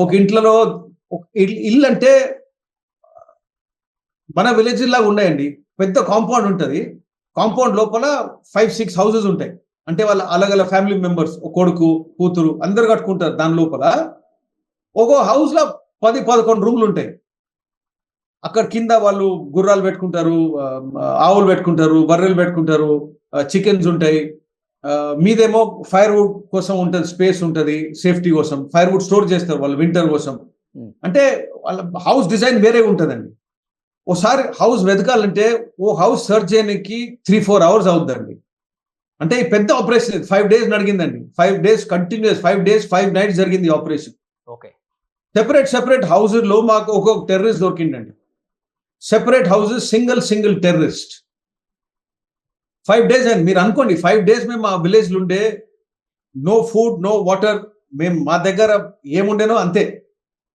[SPEAKER 4] ఒక ఇంట్లో ఇల్లు అంటే మన విలేజ్ లాగా ఉన్నాయండి, పెద్ద కాంపౌండ్ ఉంటుంది. కాంపౌండ్ లోపల 5-6 houses ఉంటాయి. అంటే వాళ్ళ అలగల ఫ్యామిలీ మెంబర్స్, కొడుకు కూతురు అందరు కట్టుకుంటారు. దాని లోపల ఒక్కో హౌస్ లో 10-11 రూమ్లు ఉంటాయి. అక్కడ కింద వాళ్ళు గుర్రాలు పెట్టుకుంటారు, ఆవులు పెట్టుకుంటారు, బర్రెలు పెట్టుకుంటారు, చికెన్స్ ఉంటాయి. మీదేమో ఫైర్ వుడ్ కోసం ఉంటుంది, స్పేస్ ఉంటుంది సేఫ్టీ కోసం. ఫైర్ వుడ్ స్టోర్ చేస్తారు వాళ్ళు వింటర్ కోసం. అంటే వాళ్ళ హౌస్ డిజైన్ వేరే ఉంటుందండి. ఓసారి హౌస్ వెతకాలంటే ఓ హౌస్ సర్చ్ చేయడానికి 3-4 hours అవుతుందండి. అంటే ఈ పెద్ద ఆపరేషన్ 5 days నడిగిందండి. 5 days కంటిన్యూస్, 5 days 5 nights జరిగింది ఆపరేషన్.
[SPEAKER 2] ఓకే,
[SPEAKER 4] సెపరేట్ హౌజెస్లో మాకు ఒక్కొక్క టెర్రరిస్ట్ దొరికిందండి. Separate houses, single terrorist. 5 days అండి. మీరు అనుకోండి 5 days మేము మా విలేజ్లో ఉండే, నో ఫుడ్, నో వాటర్. మేము మా దగ్గర ఏముండేనో అంతే.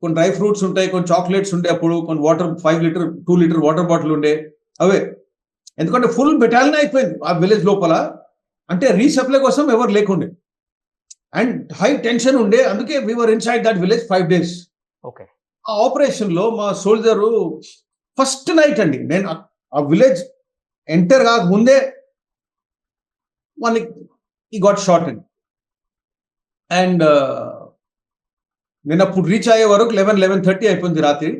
[SPEAKER 4] కొన్ని డ్రై ఫ్రూట్స్ ఉంటాయి, కొన్ని చాక్లెట్స్ ఉండే, అప్పుడు కొన్ని water 5 litre 2 litre water bottle ఉండే అవే. ఎందుకంటే ఫుల్ బెటాలియన్ అయిపోయింది ఆ విలేజ్ లోపల. అంటే రీసప్లై కోసం ఎవరు లేకుండే అండ్ హై టెన్షన్ ఉండే. అందుకే we're inside that village 5 days.
[SPEAKER 2] Okay.
[SPEAKER 4] ఆ ఆపరేషన్ లో మా సోల్జరు ఫస్ట్ నైట్ అండి, నేను ఆ విలేజ్ ఎంటర్ కాక ముందే మనకి ఈ గాట్ షాట్ అండి. అండ్ నేను అప్పుడు రీచ్ అయ్యే వరకు 11:30 అయిపోయింది రాత్రి.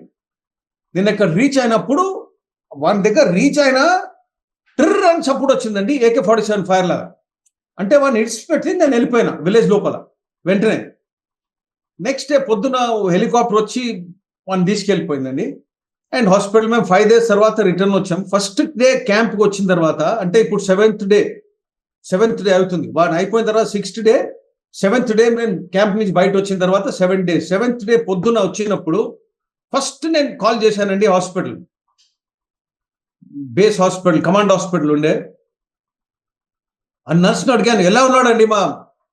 [SPEAKER 4] నేను ఇక్కడ రీచ్ అయినప్పుడు వాని దగ్గర రీచ్ అయినా ట్రిర్ అని చప్పుడు వచ్చిందండి, AK-47 ఫైర్ లాగా. అంటే వాడిని ఇడిచిపెట్టి నేను వెళ్ళిపోయినా విలేజ్ లోపల వెంటనే. నెక్స్ట్ డే పొద్దున హెలికాప్టర్ వచ్చి వాడిని తీసుకెళ్ళిపోయిందండి. అండ్ హాస్పిటల్ మేము 5 days తర్వాత రిటర్న్ వచ్చాం. ఫస్ట్ డే క్యాంప్కి వచ్చిన తర్వాత, అంటే ఇప్పుడు 7th డే అవుతుంది. వాడు అయిపోయిన తర్వాత 6th day, 7th day నేను క్యాంప్ నుంచి బయట వచ్చిన తర్వాత 7 days. 7th day పొద్దున వచ్చినప్పుడు ఫస్ట్ నేను కాల్ చేశానండి hospital, base hospital, command hospital ఉండే. ఆ నర్స్ని అడిగాను, ఎలా ఉన్నాడండి మా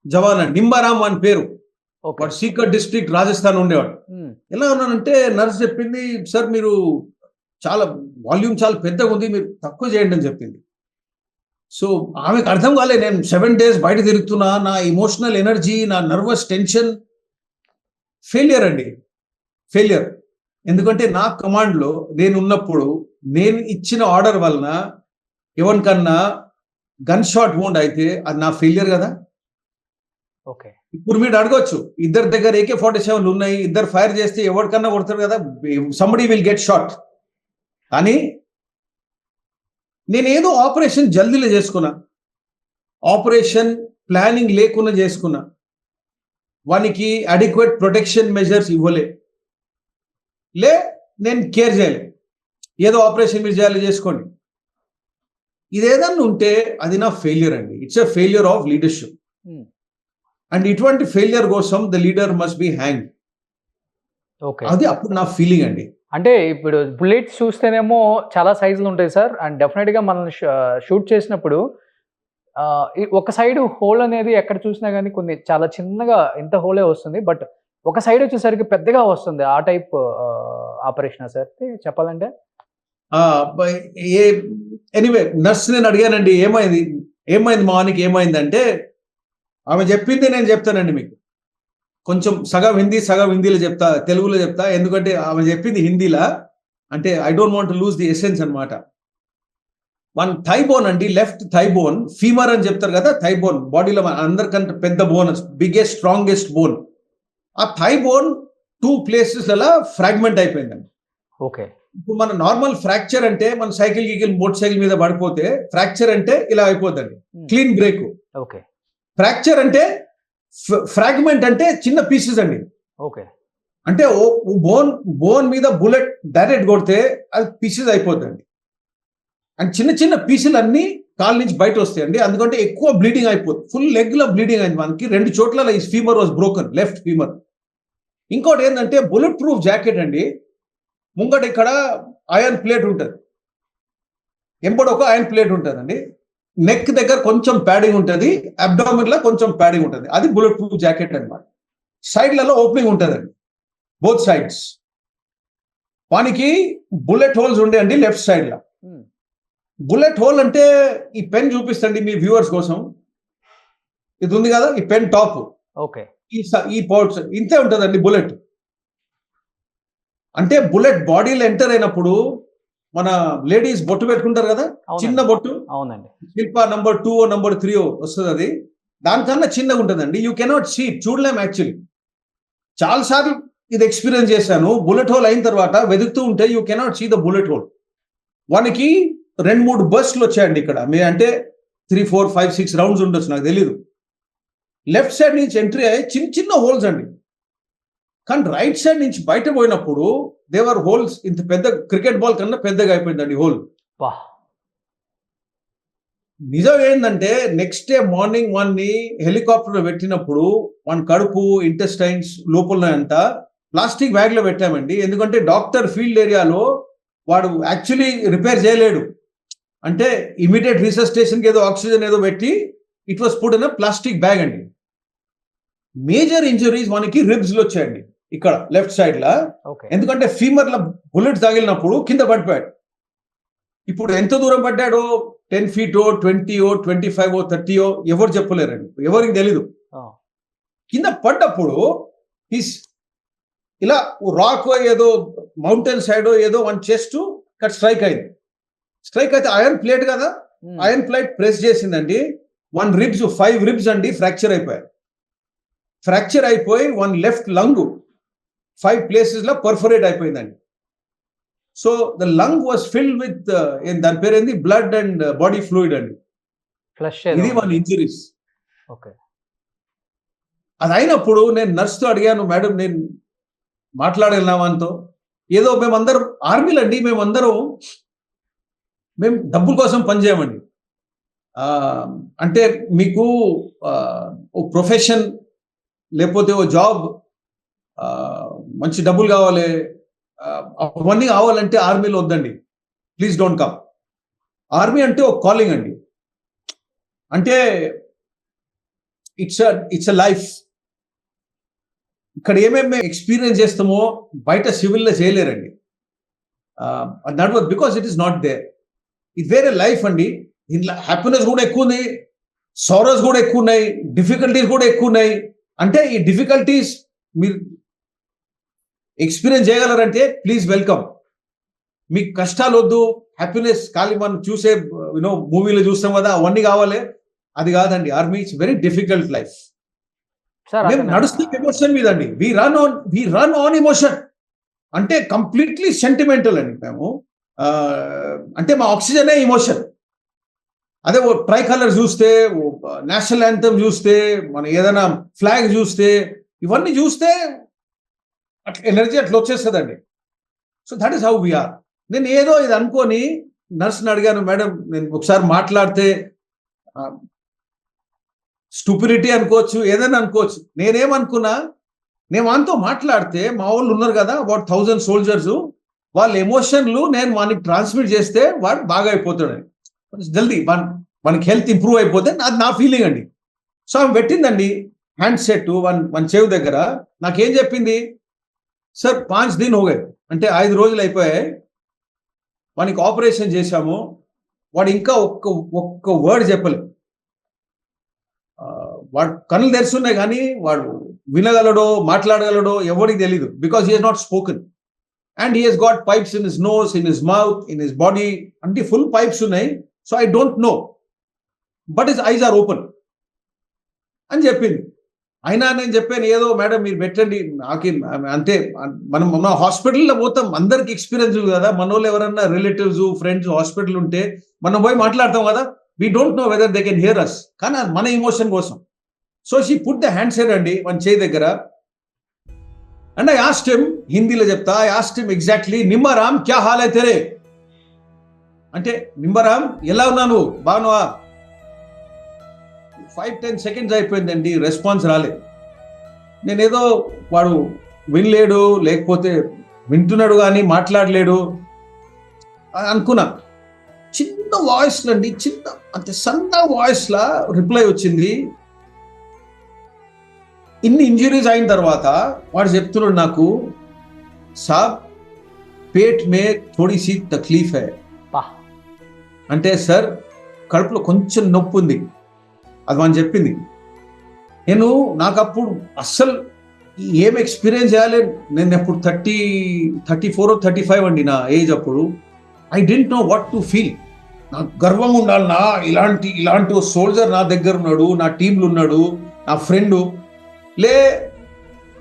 [SPEAKER 4] జవాన్ అని. నింబారామ్ అని పేరు, వాడు సీకర్ డిస్ట్రిక్ట్ రాజస్థాన్ ఉండేవాడు. ఎలా ఉన్నానంటే నర్స్ చెప్పింది, సార్ మీరు చాలా వాల్యూమ్ చాలా పెద్దగా ఉంది, మీరు తక్కువ చేయండి అని చెప్పింది. సో ఆమెకు అర్థం కాలే, నేను 7 days బయట తిరుగుతున్నా, నా ఇమోషనల్ ఎనర్జీ, నా నర్వస్ టెన్షన్ ఫెయిలియర్ అండి, ఫెయిలియర్. ఎందుకంటే నా కమాండ్లో నేను ఉన్నప్పుడు నేను ఇచ్చిన ఆర్డర్ వలన ఎవరికన్నా గన్ షాట్ వౌండ్ అయితే అది నా ఫెయిలియర్ కదా.
[SPEAKER 2] ఓకే.
[SPEAKER 4] ఇప్పుడు మీరు అడగొచ్చు, ఇద్దరు దగ్గర AK-47 ఉన్నాయి, ఇద్దరు ఫైర్ చేస్తే ఎవరికన్నా కొడతారు కదా, సంబడి విల్ గెట్ షాట్. కానీ నేనేదో ఆపరేషన్ జల్దీలో చేసుకున్నా, ఆపరేషన్ ప్లానింగ్ లేకుండా చేసుకున్నా, వానికి అడిక్వేట్ ప్రొటెక్షన్ మెజర్స్ ఇవ్వలే, నేను కేర్ చేయలే. ఏదో ఆపరేషన్ మీరు చేయాలి చేసుకోండి, ఇదేదన్నా ఉంటే అది నా ఫెయిలియర్ అండి. It's a failure of leadership. And ఇటువంటి ఫెయిలియర్ కోసం the leader must be hang.
[SPEAKER 2] Okay.
[SPEAKER 4] అది అప్పుడు నా ఫీలింగ్ అండి.
[SPEAKER 2] అంటే ఇప్పుడు బుల్లెట్స్ చూస్తేనేమో చాలా సైజులు ఉంటాయి సార్, అండ్ డెఫినెట్గా మనం షూట్ చేసినప్పుడు ఒక సైడ్ హోల్ అనేది ఎక్కడ చూసినా కానీ కొన్ని చాలా చిన్నగా ఇంత హోలే వస్తుంది, బట్ ఒక సైడ్ వచ్చేసరికి పెద్దగా వస్తుంది. ఆ టైప్ ఆపరేషన్ సార్ చెప్పాలంటే.
[SPEAKER 4] ఎనీవే నర్స్ నేను అడిగానండి, ఏమైంది మానికి ఏమైందంటే, ఆమె చెప్పింది నేను చెప్తానండి మీకు. కొంచెం సగం హిందీలో చెప్తా, తెలుగులో చెప్తా, ఎందుకంటే ఆమె చెప్పింది హిందీలా. అంటే I don't want to lose the essence అనమాట. వన్ థై బోన్ అండి, లెఫ్ట్ థై బోన్, ఫీమర్ అని చెప్తారు కదా, థై బోన్ బాడీలో అందరికంటే పెద్ద బోన్, బిగ్గెస్ట్ స్ట్రాంగెస్ట్ బోన్. ఆ థై బోన్ 2 places ఫ్రాగ్మెంట్ అయిపోయిందండి.
[SPEAKER 2] ఓకే.
[SPEAKER 4] ఇప్పుడు మన నార్మల్ ఫ్రాక్చర్ అంటే మన మోటార్ సైకిల్ మీద పడిపోతే ఫ్రాక్చర్ అంటే ఇలా అయిపోద్దండి, క్లీన్ బ్రేక్.
[SPEAKER 2] ఓకే.
[SPEAKER 4] ఫ్రాక్చర్ అంటే ఫ్రాగ్మెంట్ అంటే చిన్న పీసెస్ అండి.
[SPEAKER 2] ఓకే.
[SPEAKER 4] అంటే బోన్ మీద బుల్లెట్ డైరెక్ట్ కొడితే అది పీసెస్ అయిపోద్దండి. అండ్ చిన్న పీసులు అన్ని కాళ్ళ నుంచి బయట వస్తాయండి. అందుకంటే ఎక్కువ బ్లీడింగ్ అయిపోతుంది, ఫుల్ లెగ్ లో బ్లీడింగ్ అయింది మనకి. 2 చోట్ల ఈ femur was broken, left femur. ఇంకోటి ఏంటంటే బుల్లెట్ ప్రూఫ్ జాకెట్ అండి. ముంగట ఇక్కడ ఐరన్ ప్లేట్ ఉంటుంది, ఎంబడి ఒక ఐరన్ ప్లేట్ ఉంటుందండి. నెక్ దగ్గర కొంచెం ప్యాడింగ్ ఉంటుంది, అబ్డామిన్ లో కొంచెం ప్యాడింగ్ ఉంటుంది. అది బుల్లెట్ ప్రూఫ్ జాకెట్ అనమాట. సైడ్లలో ఓపెనింగ్ ఉంటుందండి, బోత్ సైడ్స్. వానికి బుల్లెట్ హోల్స్ ఉండే అండి లెఫ్ట్ సైడ్ లో. బుల్లెట్ హోల్ అంటే ఈ పెన్ చూపిస్తండి మీ వ్యూవర్స్ కోసం. ఇది ఉంది కదా, ఈ పెన్ టాప్.
[SPEAKER 2] ఓకే.
[SPEAKER 4] ఈ పౌచ్ ఇంతే ఉంటుందండి బుల్లెట్. అంటే బుల్లెట్ బాడీలో ఎంటర్ అయినప్పుడు మన లేడీస్ బొట్టు పెట్టుకుంటారు కదా, చిన్న బొట్టు.
[SPEAKER 2] అవునండి.
[SPEAKER 4] శిల్ప నంబర్ 2 నంబర్ 3 వస్తుంది, అది దానికన్నా చిన్నగా ఉంటుందండి. యూ కెనాట్ సీ, చూడలేం యాక్చువల్లీ. చాలా సార్లు ఇది ఎక్స్పీరియన్స్ చేశాను. బుల్లెట్ హోల్ అయిన తర్వాత వెతుకుతూ ఉంటే you cannot see the bullet hole. వానికి 2-3 బస్ట్లు వచ్చాయండి ఇక్కడ. అంటే 3, 4, 5, 6 రౌండ్స్ ఉండొచ్చు, నాకు తెలీదు. లెఫ్ట్ సైడ్ నుంచి ఎంట్రీ అయ్యి చిన్న హోల్స్ అండి. కానీ రైట్ సైడ్ నుంచి బయట పోయినప్పుడు దేవర్ హోల్స్ ఇంత పెద్ద, క్రికెట్ బాల్ కన్నా పెద్దగా అయిపోయిందండి హోల్. నిజం ఏంటంటే నెక్స్ట్ డే మార్నింగ్ వాడిని హెలికాప్టర్ పెట్టినప్పుడు వాని కడుపు, ఇంటెస్టైన్స్ లోపల అంతా ప్లాస్టిక్ బ్యాగ్ లో పెట్టామండి. ఎందుకంటే డాక్టర్ ఫీల్డ్ ఏరియాలో వాడు యాక్చువల్లీ రిపేర్ చేయలేడు, అంటే ఇమీడియట్ రిసస్టేషన్కి ఏదో ఆక్సిజన్ ఏదో పెట్టి it was put in plastic bag అండి. మేజర్ ఇంజరీస్ మనకి రిబ్స్ లో వచ్చాయండి ఇక్కడ లెఫ్ట్ సైడ్ లా. ఎందుకంటే ఫీమర్ లో బుల్లెట్ తగిలినప్పుడు కింద పడిపోయాడు. ఇప్పుడు ఎంత దూరం పడ్డాడో 10 feet 20 25 30 ఎవరు చెప్పలేరండి, ఎవరికి తెలీదు. కింద పడ్డప్పుడు ఇలా రాక్ ఏదో మౌంటైన్ సైడ్ ఏదో వన్ చెస్ట్ స్ట్రైక్ అయింది. స్ట్రైక్ అయితే ఐరన్ ప్లేట్ కదా, ఐరన్ ప్లేట్ ప్రెస్ చేసిందండి. 1 ribs 5 ribs అండి ఫ్రాక్చర్ అయిపోయాయి. ఫ్రాక్చర్ అయిపోయి 1 left lung 5 places లో పర్ఫరేట్ అయిపోయిందండి. So the lung was filled with దాని పేరు ఏంది బ్లడ్ అండ్ బాడీ ఫ్లూయిడ్ అండి. ఇది 1 injuries. అది అయినప్పుడు నేను నర్స్తో అడిగాను, మేడం నేను మాట్లాడగలను మనతో. ఏదో మేమందరం ఆర్మీలు అండి, మేము డబ్బుల కోసం పనిచేయమండి. అంటే మీకు ఓ ప్రొఫెషన్ లేకపోతే ఓ జాబ్, మంచి డబ్బులు కావాలి, అవన్నీ కావాలంటే ఆర్మీలో వద్దండి, ప్లీజ్ డోంట్ కమ్. ఆర్మీ అంటే ఒక కాలింగ్ అండి, అంటే ఇట్స్ అ లైఫ్. ఇక్కడ ఏమేమి ఎక్స్పీరియన్స్ చేస్తామో బయట సివిల్లో చేయలేరండి. నడవదు, because it is not there. ఇది వేరే లైఫ్ అండి. దీంట్లో హ్యాపీనెస్ కూడా ఎక్కువ ఉంది, సారోస్ కూడా ఎక్కువ ఉన్నాయి, డిఫికల్టీస్ కూడా ఎక్కువ ఉన్నాయి. అంటే ఈ డిఫికల్టీస్ మీరు ఎక్స్పీరియన్స్ చేయగలరంటే ప్లీజ్ వెల్కమ్. మీకు కష్టాలు వద్దు, హ్యాపీనెస్ ఖాళీ మనం చూసే మూవీలో చూస్తాం కదా అవన్నీ కావాలి, అది కాదండి. Army it's very difficult life. మేము నడుస్తున్న ఎమోషన్ మీద అండి, వి రన్ ఆన్ ఎమోషన్. అంటే కంప్లీట్లీ సెంటిమెంటల్ అండి మేము. అంటే మా ఆక్సిజనే ఎమోషన్. అదే ఓ ట్రై కలర్ చూస్తే, నేషనల్ యాంథమ్ చూస్తే, మన ఏదైనా ఫ్లాగ్ చూస్తే, ఇవన్నీ చూస్తే అట్లా ఎనర్జీ అట్లా వచ్చేస్తుందండి. So that is how we're. నేను ఏదో ఇది అనుకొని నర్స్ని అడిగాను, మేడం నేను ఒకసారి మాట్లాడితే స్టూపిడిటీ అనుకోవచ్చు, ఏదైనా అనుకోవచ్చు. నేనేమనుకున్నా, నేను మనతో మాట్లాడితే మా వాళ్ళు ఉన్నారు కదా అబౌట్ 1000 soldiers, వాళ్ళ ఎమోషన్లు నేను వానికి ట్రాన్స్మిట్ చేస్తే వాడు బాగా అయిపోతాడు, జల్దీ మనకి హెల్త్ ఇంప్రూవ్ అయిపోతే అది నా ఫీలింగ్ అండి. సో ఆమె పెట్టిందండి హ్యాండ్ సెట్ వన్ చెవి దగ్గర. నాకేం చెప్పింది, సార్ 5 दिन हो गए, అంటే 5 రోజులు అయిపోయాయి, వానికి ఆపరేషన్ చేశాము, వాడు ఇంకా ఒక్క వర్డ్ చెప్పలేదు. వాడు కళ్ళు తెరుస్తున్నాయి కానీ వాడు వినగలడో మాట్లాడగలడో ఎవరికి తెలీదు, because he has not spoken. And he has got pipes in his nose, in his mouth, in his body, అంటే ఫుల్ పైప్స్ ఉన్నాయి. So I don't know, but his eyes are open అని చెప్పింది. అయినా నేను చెప్పాను, ఏదో మేడం మీరు పెట్టండి, నాకే అంతే. మనం మన హాస్పిటల్లో పోతాం, అందరికి ఎక్స్పీరియన్స్ కదా, మన వాళ్ళు ఎవరన్నా రిలేటివ్స్ ఫ్రెండ్స్ హాస్పిటల్ ఉంటే మనం పోయి మాట్లాడతాం కదా, we don't know whether they can hear us, కానీ మన ఎమోషన్ కోసం. So she put the hand set అండి మన చేయి దగ్గర. అండ్ ఐ ఆస్క్డ్ హిమ్, హిందీలో చెప్తా, ఐ ఆస్క్డ్ హిమ్ ఎగ్జాక్ట్లీ, నిమ్మరామ్ క్యా హాల్ హై తెరే, అంటే నిమ్మరామ్ ఎలా ఉన్నాను, బాగున్నావా? 5-10 seconds అయిపోయిందండి, రెస్పాన్స్ రాలేదు. నేనేదో వాడు వినలేడు, లేకపోతే వింటున్నాడు కానీ మాట్లాడలేడు అనుకున్నా. చిన్న వాయిస్లో అండి, అంటే సన్న వాయిస్లా రిప్లై వచ్చింది. ఇన్ని ఇంజురీస్ అయిన తర్వాత వాడు చెప్తున్నాడు నాకు, సాబ్ పేట్ మే థోడీ సీ తక్లీఫ్ హై, అంటే సార్ కడుపులో కొంచెం నొప్పి ఉంది, అది మనం చెప్పింది. నాకు అప్పుడు అస్సలు ఏం ఎక్స్పీరియన్స్ చేయాలి, నేను ఎప్పుడు 34 or 35 అండి నా ఏజ్ అప్పుడు. I didn't know what to feel. నాకు గర్వంగా ఉండాలి, ఇలాంటి సోల్జర్ నా దగ్గర ఉన్నాడు, నా టీంలో ఉన్నాడు, నా ఫ్రెండు. లే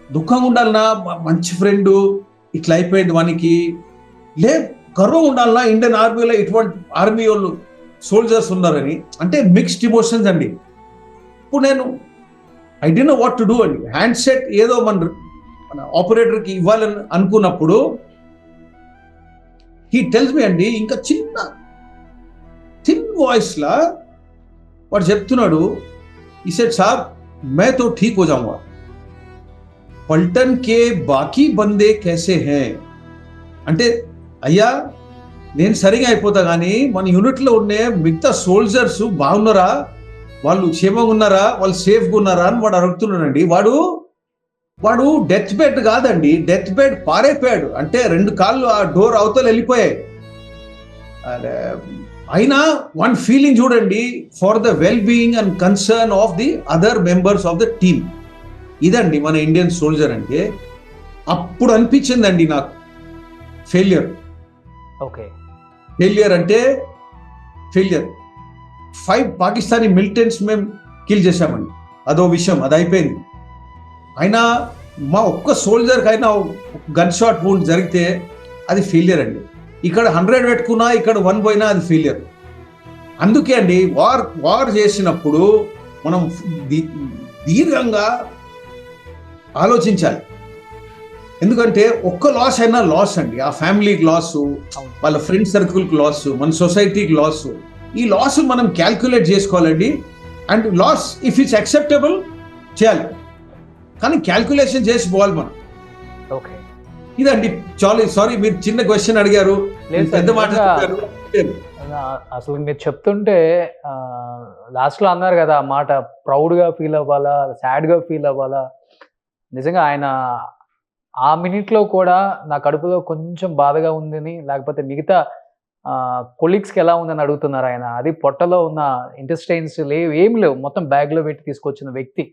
[SPEAKER 4] దుఃఖంగా ఉండాలన్నా, మంచి ఫ్రెండు ఇట్లా అయిపోయింది వానికి. లే గర్వం ఉండాలన్నా, ఇండియన్ ఆర్మీలో ఇటువంటి ఆర్మీ వాళ్ళు సోల్జర్స్ ఉన్నారని. అంటే మిక్స్డ్ ఇమోషన్స్ అండి. ఇప్పుడు నేను I don't no what to do అండి. హ్యాండ్ సెట్ ఏదో మన ఆపరేటర్కి ఇవ్వాలని అనుకున్నప్పుడు హీ టెల్స్ మీ అండి, ఇంకా థిన్ వాయిస్లా వాడు చెప్తున్నాడు, ఈ సెట్ సాబ్ మే తో ఠీక్ హో జాऊंगा. పల్టన్ కే బాకీ బందే కేసే హే అంటే, అయ్యా నేను సరిగా అయిపోతా కానీ మన యూనిట్లో ఉండే మిగతా సోల్జర్స్ బాగున్నారా, వాళ్ళు క్షేమంగా ఉన్నారా, వాళ్ళు సేఫ్గా ఉన్నారా అని వాడు అడుగుతున్నాడండి. వాడు డెత్ బెడ్ కాదండి, డెత్ బెడ్ పారైపోయాడు. అంటే 2 కాళ్ళు ఆ డోర్ అవతల వెళ్ళిపోయాయి. అయినా వన్ ఫీలింగ్ చూడండి, for the well being and concern of the other members of the team. ఇదండి మన ఇండియన్ సోల్జర్ అంటే. అప్పుడు అనిపించిందండి నాకు ఫెయిల్యూర్.
[SPEAKER 2] ఓకే,
[SPEAKER 4] ఫెయిల్యూర్ అంటే ఫెయిల్యూర్. 5 పాకిస్తానీ మిలిటెంట్స్ మేము కిల్ చేశామండి, అదో విషయం, అది అయిపోయింది. అయినా మా ఒక్క సోల్జర్కి అయినా గన్ షాట్ వూండ్ జరిగితే అది ఫెయిల్యూర్ అండి. ఇక్కడ 100 పెట్టుకున్నా, ఇక్కడ 1 పోయినా అది ఫెయిల్యూర్. అందుకే అండి వార్ చేసినప్పుడు మనం దీర్ఘంగా ఆలోచించాలి. ఎందుకంటే ఒక్క లాస్ అయినా లాస్ అండి, ఆ ఫ్యామిలీకి లాసు, వాళ్ళ ఫ్రెండ్ సర్కిల్కి లాసు, మన సొసైటీకి లాసు. ఈ లాస్ మనం క్యాల్కులేట్ చేసుకోవాలండి. And loss if it's acceptable చేయాలి, కానీ క్యాల్కులేషన్ చేసి పోవాలి మనం.
[SPEAKER 2] ఓకే,
[SPEAKER 4] ఇదండి. చాలా సారీ, మీరు చిన్న క్వశ్చన్ అడిగారు, పెద్ద మాట చెప్పారు.
[SPEAKER 2] అసలు మీరు చెప్తుంటే లాస్ట్లో అన్నారు కదా ఆ మాట, ప్రౌడ్గా ఫీల్ అవ్వాలా, సాడ్గా ఫీల్ అవ్వాలా. నిజంగా ఆయన ఆ మినిట్లో కూడా నా కడుపులో కొంచెం బాధగా ఉందని, లేకపోతే మిగతా కొలీగ్స్కి ఎలా ఉందని అడుగుతున్నారు ఆయన. అది పొట్టలో ఉన్న ఇంటెస్టైన్స్ ఏం లేవు, మొత్తం బ్యాగ్లో పెట్టి తీసుకొచ్చిన వ్యక్తి.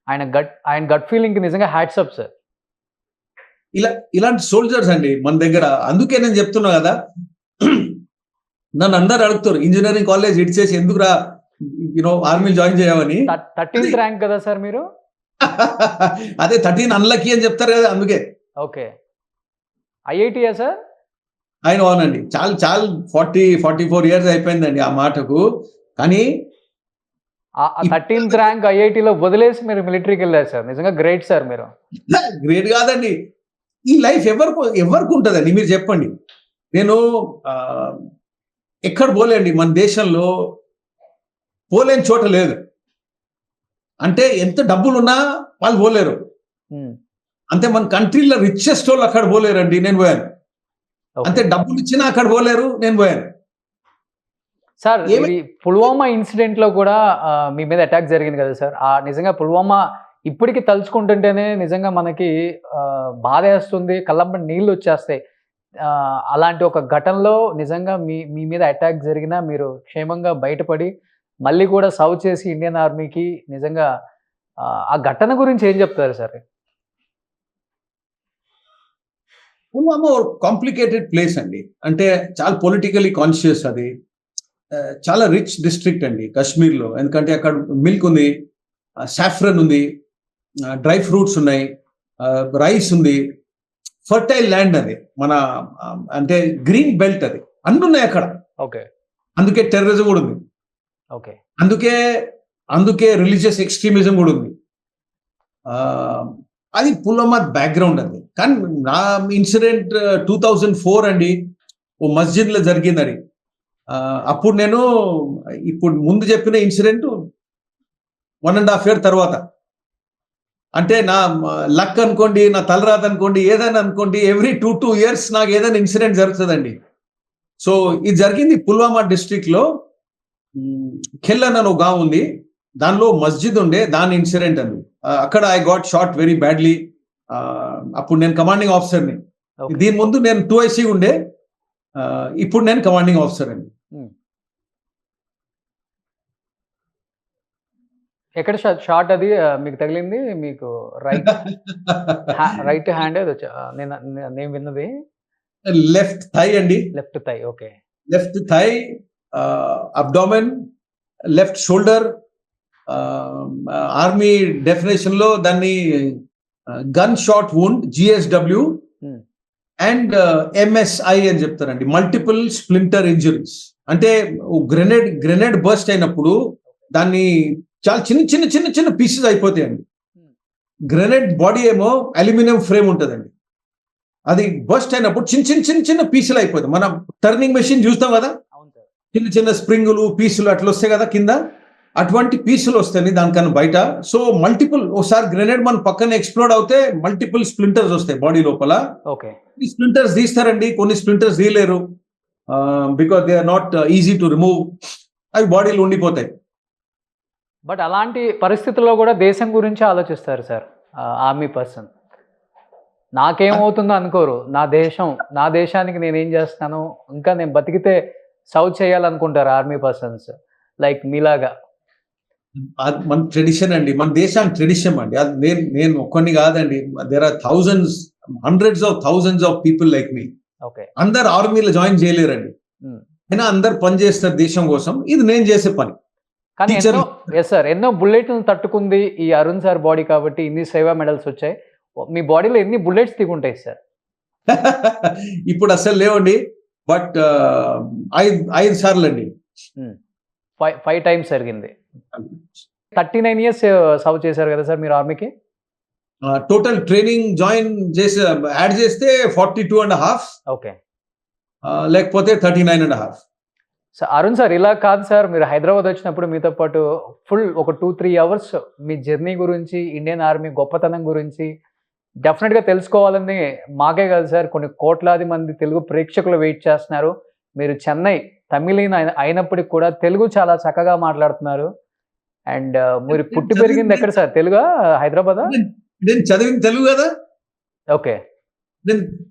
[SPEAKER 2] ఆయన గట్ ఫీలింగ్కి నిజంగా హ్యాట్స్ అప్ సార్.
[SPEAKER 4] ఇలాంటి సోల్జర్స్ అండి మన దగ్గర. అందుకే నేను చెప్తున్నా కదా, నన్ను అందరు అడుగుతారు ఇంజనీరింగ్ కాలేజ్ ఇడిచేసి ఎందుకురా ఆర్మీ జాయిన్ చేయమని.
[SPEAKER 2] 13th ర్యాంక్ కదా సార్ మీరు?
[SPEAKER 4] అదే 13 అన్లక్కీ అని చెప్తారు కదా, అందుకే.
[SPEAKER 2] ఓకే, ఐఐటియా సార్?
[SPEAKER 4] ఆయన అవునండి, చాలా 44 ఇయర్స్ అయిపోయిందండి ఆ మాటకు. కానీ
[SPEAKER 2] 13th ర్యాంక్ ఐఐటిలో వదిలేసి మీరు మిలిటరీకి వెళ్ళారు సార్, నిజంగా గ్రేట్ సార్ మీరు.
[SPEAKER 4] గ్రేట్ కాదండి, ఈ లైఫ్ ఎవరికి ఉంటుందండి మీరు చెప్పండి. నేను ఎక్కడ పోలేండి, మన దేశంలో పోలేని చోట లేదు. అంటే ఎంత డబ్బులున్నా వాళ్ళు పోలేరు. అంతే, మన కంట్రీలో రిచెస్ట్ వాళ్ళు అక్కడ పోలేరండి, నేను పోయాను. అంతే, డబ్బులు ఇచ్చినా అక్కడ పోలేరు, నేను పోయాను.
[SPEAKER 2] సార్, పుల్వామా ఇన్సిడెంట్ లో కూడా మీ మీద అటాక్ జరిగింది కదా సార్. నిజంగా పుల్వామా ఇప్పటికి తలుచుకుంటుంటేనే నిజంగా మనకి బాధ వేస్తుంది, కళ్ళంబడి నీళ్ళు వచ్చేస్తాయి. అలాంటి ఒక ఘటనలో నిజంగా మీ మీద అటాక్ జరిగినా మీరు క్షేమంగా బయటపడి మళ్ళీ కూడా సర్వ్ చేసి ఇండియన్ ఆర్మీకి, నిజంగా ఆ ఘటన గురించి ఏం చెప్తారు సార్?
[SPEAKER 4] పుల్వామా కాంప్లికేటెడ్ ప్లేస్ అండి. అంటే చాలా పొలిటికలీ కాన్షియస్. అది చాలా రిచ్ డిస్ట్రిక్ట్ అండి కాశ్మీర్లో. ఎందుకంటే అక్కడ మిల్క్ ఉంది, సాఫ్రన్ ఉంది, డ్రై ఫ్రూట్స్ ఉన్నాయి, రైస్ ఉంది, ఫర్టైల్ ల్యాండ్. అది మన అంటే గ్రీన్ బెల్ట్, అది అన్ని ఉన్నాయి అక్కడ.
[SPEAKER 2] ఓకే,
[SPEAKER 4] అందుకే టెర్రరిజం కూడా ఉంది.
[SPEAKER 2] ఓకే,
[SPEAKER 4] అందుకే రిలీజియస్ ఎక్స్ట్రీమిజం కూడా ఉంది. అది పుల్వామా బ్యాక్గ్రౌండ్ అది. కానీ నా ఇన్సిడెంట్ 2004 అండి, ఓ మస్జిద్లో జరిగింది అది. అప్పుడు నేను ఇప్పుడు ముందు చెప్పిన ఇన్సిడెంట్ 1.5 year తర్వాత. అంటే నా లక్ అనుకోండి, నా తలరాత అనుకోండి, ఏదైనా అనుకోండి, ఎవ్రీ 2 years నాకు ఏదైనా ఇన్సిడెంట్ జరుగుతుందండి. సో ఇది జరిగింది పుల్వామా డిస్ట్రిక్ట్ లో. ఖెల్లన్ అని ఒక గావ్ ఉంది, దానిలో మస్జిద్ ఉండే, దాని ఇన్సిడెంట్ అండి. అక్కడ I got shot very badly. అప్పుడు నేను కమాండింగ్ ఆఫీసర్ని. దీని ముందు నేను 2IC ఉండే, ఇప్పుడు నేను కమాండింగ్ ఆఫీసర్ అండి.
[SPEAKER 2] ఎక్కడ షాట్ అది మీకు తగిలింది? మీకు రైట్ హ్యాండ్ నేను విన్నది
[SPEAKER 4] లెఫ్ట్ థై అండి.
[SPEAKER 2] Left thigh. Okay,
[SPEAKER 4] left thigh, abdomen, left shoulder. Army definition లో దాన్ని gun shot wound, GSW and MSI అని చెప్తారండి, మల్టిపుల్ స్ప్లింటర్ ఇంజరీస్. అంటే గ్రెనేడ్ బర్స్ట్ అయినప్పుడు దాన్ని చాలా చిన్న పీసెస్ అయిపోతాయండి. గ్రెనేడ్ బాడీ ఏమో అల్యూమినియం ఫ్రేమ్ ఉంటుందండి, అది బర్స్ట్ అయినప్పుడు చిన్న పీసులు అయిపోతాయి. మనం టర్నింగ్ మెషిన్ చూస్తాం కదా, చిన్న స్ప్రింగులు పీసులు అట్లా వస్తాయి కదా కింద, అటువంటి పీసులు వస్తాయి దానికన్నా బయట. సో మల్టిపుల్, ఒకసారి గ్రెనేడ్ మన పక్కన ఎక్స్ప్లోడ్ అవుతే మల్టిపుల్ స్ప్లింటర్స్ వస్తాయి బాడీ లోపల.
[SPEAKER 2] ఓకే.
[SPEAKER 4] ఈ స్ప్లింటర్స్ తీస్తారండి, కొన్ని స్ప్లింటర్స్ తీయలేరు because they are not easy to remove. అవి బాడీలో ఉండిపోతాయి.
[SPEAKER 2] బట్ అలాంటి పరిస్థితుల్లో కూడా దేశం గురించి ఆలోచిస్తారు సార్ ఆర్మీ పర్సన్. నాకేమవుతుందో అనుకోరు, నా దేశానికి నేనేం చేస్తాను, ఇంకా నేను బతికితే సౌత్ చేయాలనుకుంటారు ఆర్మీ పర్సన్స్ లైక్ మీలాగా.
[SPEAKER 4] మన ట్రెడిషన్ అండి, మన దేశానికి ట్రెడిషన్ అండి. అది నేను ఒక్కడిని కాదండి, there are thousands, hundreds of thousands of people like me.
[SPEAKER 2] Okay.
[SPEAKER 4] అందరు ఆర్మీలో జాయిన్ చేయలేరండి, అయినా అందరు పని చేస్తారు దేశం కోసం. ఇది నేను చేసే పని.
[SPEAKER 2] కానీ ఎన్నో బుల్లెట్లను తట్టుకుంది ఈ అరుణ్ సార్ బాడీ కాబట్టి ఇన్ని సేవా మెడల్స్ వచ్చాయి. మీ బాడీలో ఎన్ని బుల్లెట్స్ దిగుంటాయి సార్?
[SPEAKER 4] ఇప్పుడు అసలు లేవండి, బట్ 5 సార్లు అండి.
[SPEAKER 2] 5 times జరిగింది. 39 years సర్వ్ చేశారు కదా సార్ మీరు ఆర్మీకి?
[SPEAKER 4] టోటల్ ట్రైనింగ్ జాయిన్ చేసి యాడ్ చేస్తే 42.5.
[SPEAKER 2] ఓకే.
[SPEAKER 4] లేకపోతే 39.5.
[SPEAKER 2] సార్ అరుణ్ సార్ ఇలా కాదు సార్, మీరు హైదరాబాద్ వచ్చినప్పుడు మీతో పాటు ఫుల్ ఒక 2-3 hours మీ జర్నీ గురించి, ఇండియన్ ఆర్మీ గొప్పతనం గురించి డెఫినెట్గా తెలుసుకోవాలని మాకే కాదు సార్, కొన్ని కోట్లాది మంది తెలుగు ప్రేక్షకులు వెయిట్ చేస్తున్నారు. మీరు చెన్నై తమిళీన్ అయినప్పటికి కూడా తెలుగు చాలా చక్కగా మాట్లాడుతున్నారు. అండ్ మీరు పుట్టి పెరిగింది ఎక్కడ సార్? తెలుగా, హైదరాబాదా?
[SPEAKER 4] నేను చదివిన తెలుగు కదా.
[SPEAKER 2] ఓకే.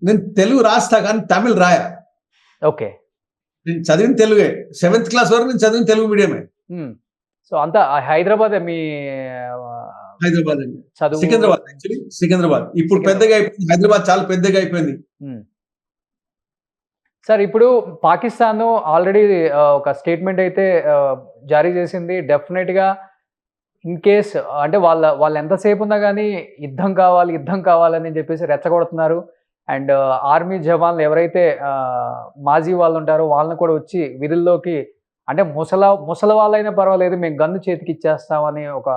[SPEAKER 4] నేను తెలుగు రాస్తా కానీ తమిళ్ రాయా.
[SPEAKER 2] ఓకే.
[SPEAKER 4] నేను చదివిన తెలుగే, 7th క్లాస్ వరకు నేను చదివిన తెలుగు మీడియమే.
[SPEAKER 2] సో అంతా హైదరాబాద్ మీ
[SPEAKER 4] హైదరాబాద్ అండి,
[SPEAKER 2] చదువు?
[SPEAKER 4] సికింద్రాబాద్. యాక్చువల్లీ సికింద్రాబాద్ ఇప్పుడు పెద్దగా అయిపోయింది, హైదరాబాద్ చాలా పెద్దగా అయిపోయింది.
[SPEAKER 2] సార్ ఇప్పుడు పాకిస్తాన్ ఆల్రెడీ ఒక స్టేట్మెంట్ అయితే జారీ చేసింది. డెఫినెట్గా ఇన్ కేస్ అంటే వాళ్ళు ఎంతసేపు ఉన్నా కానీ యుద్ధం కావాలని చెప్పేసి రెచ్చగొడుతున్నారు. అండ్ ఆర్మీ జవాన్లు ఎవరైతే మాజీ వాళ్ళు ఉంటారో వాళ్ళని కూడా వచ్చి విధుల్లోకి, అంటే ముసల వాళ్ళైనా పర్వాలేదు మేము గన్ను చేతికి ఇచ్చేస్తామని ఒక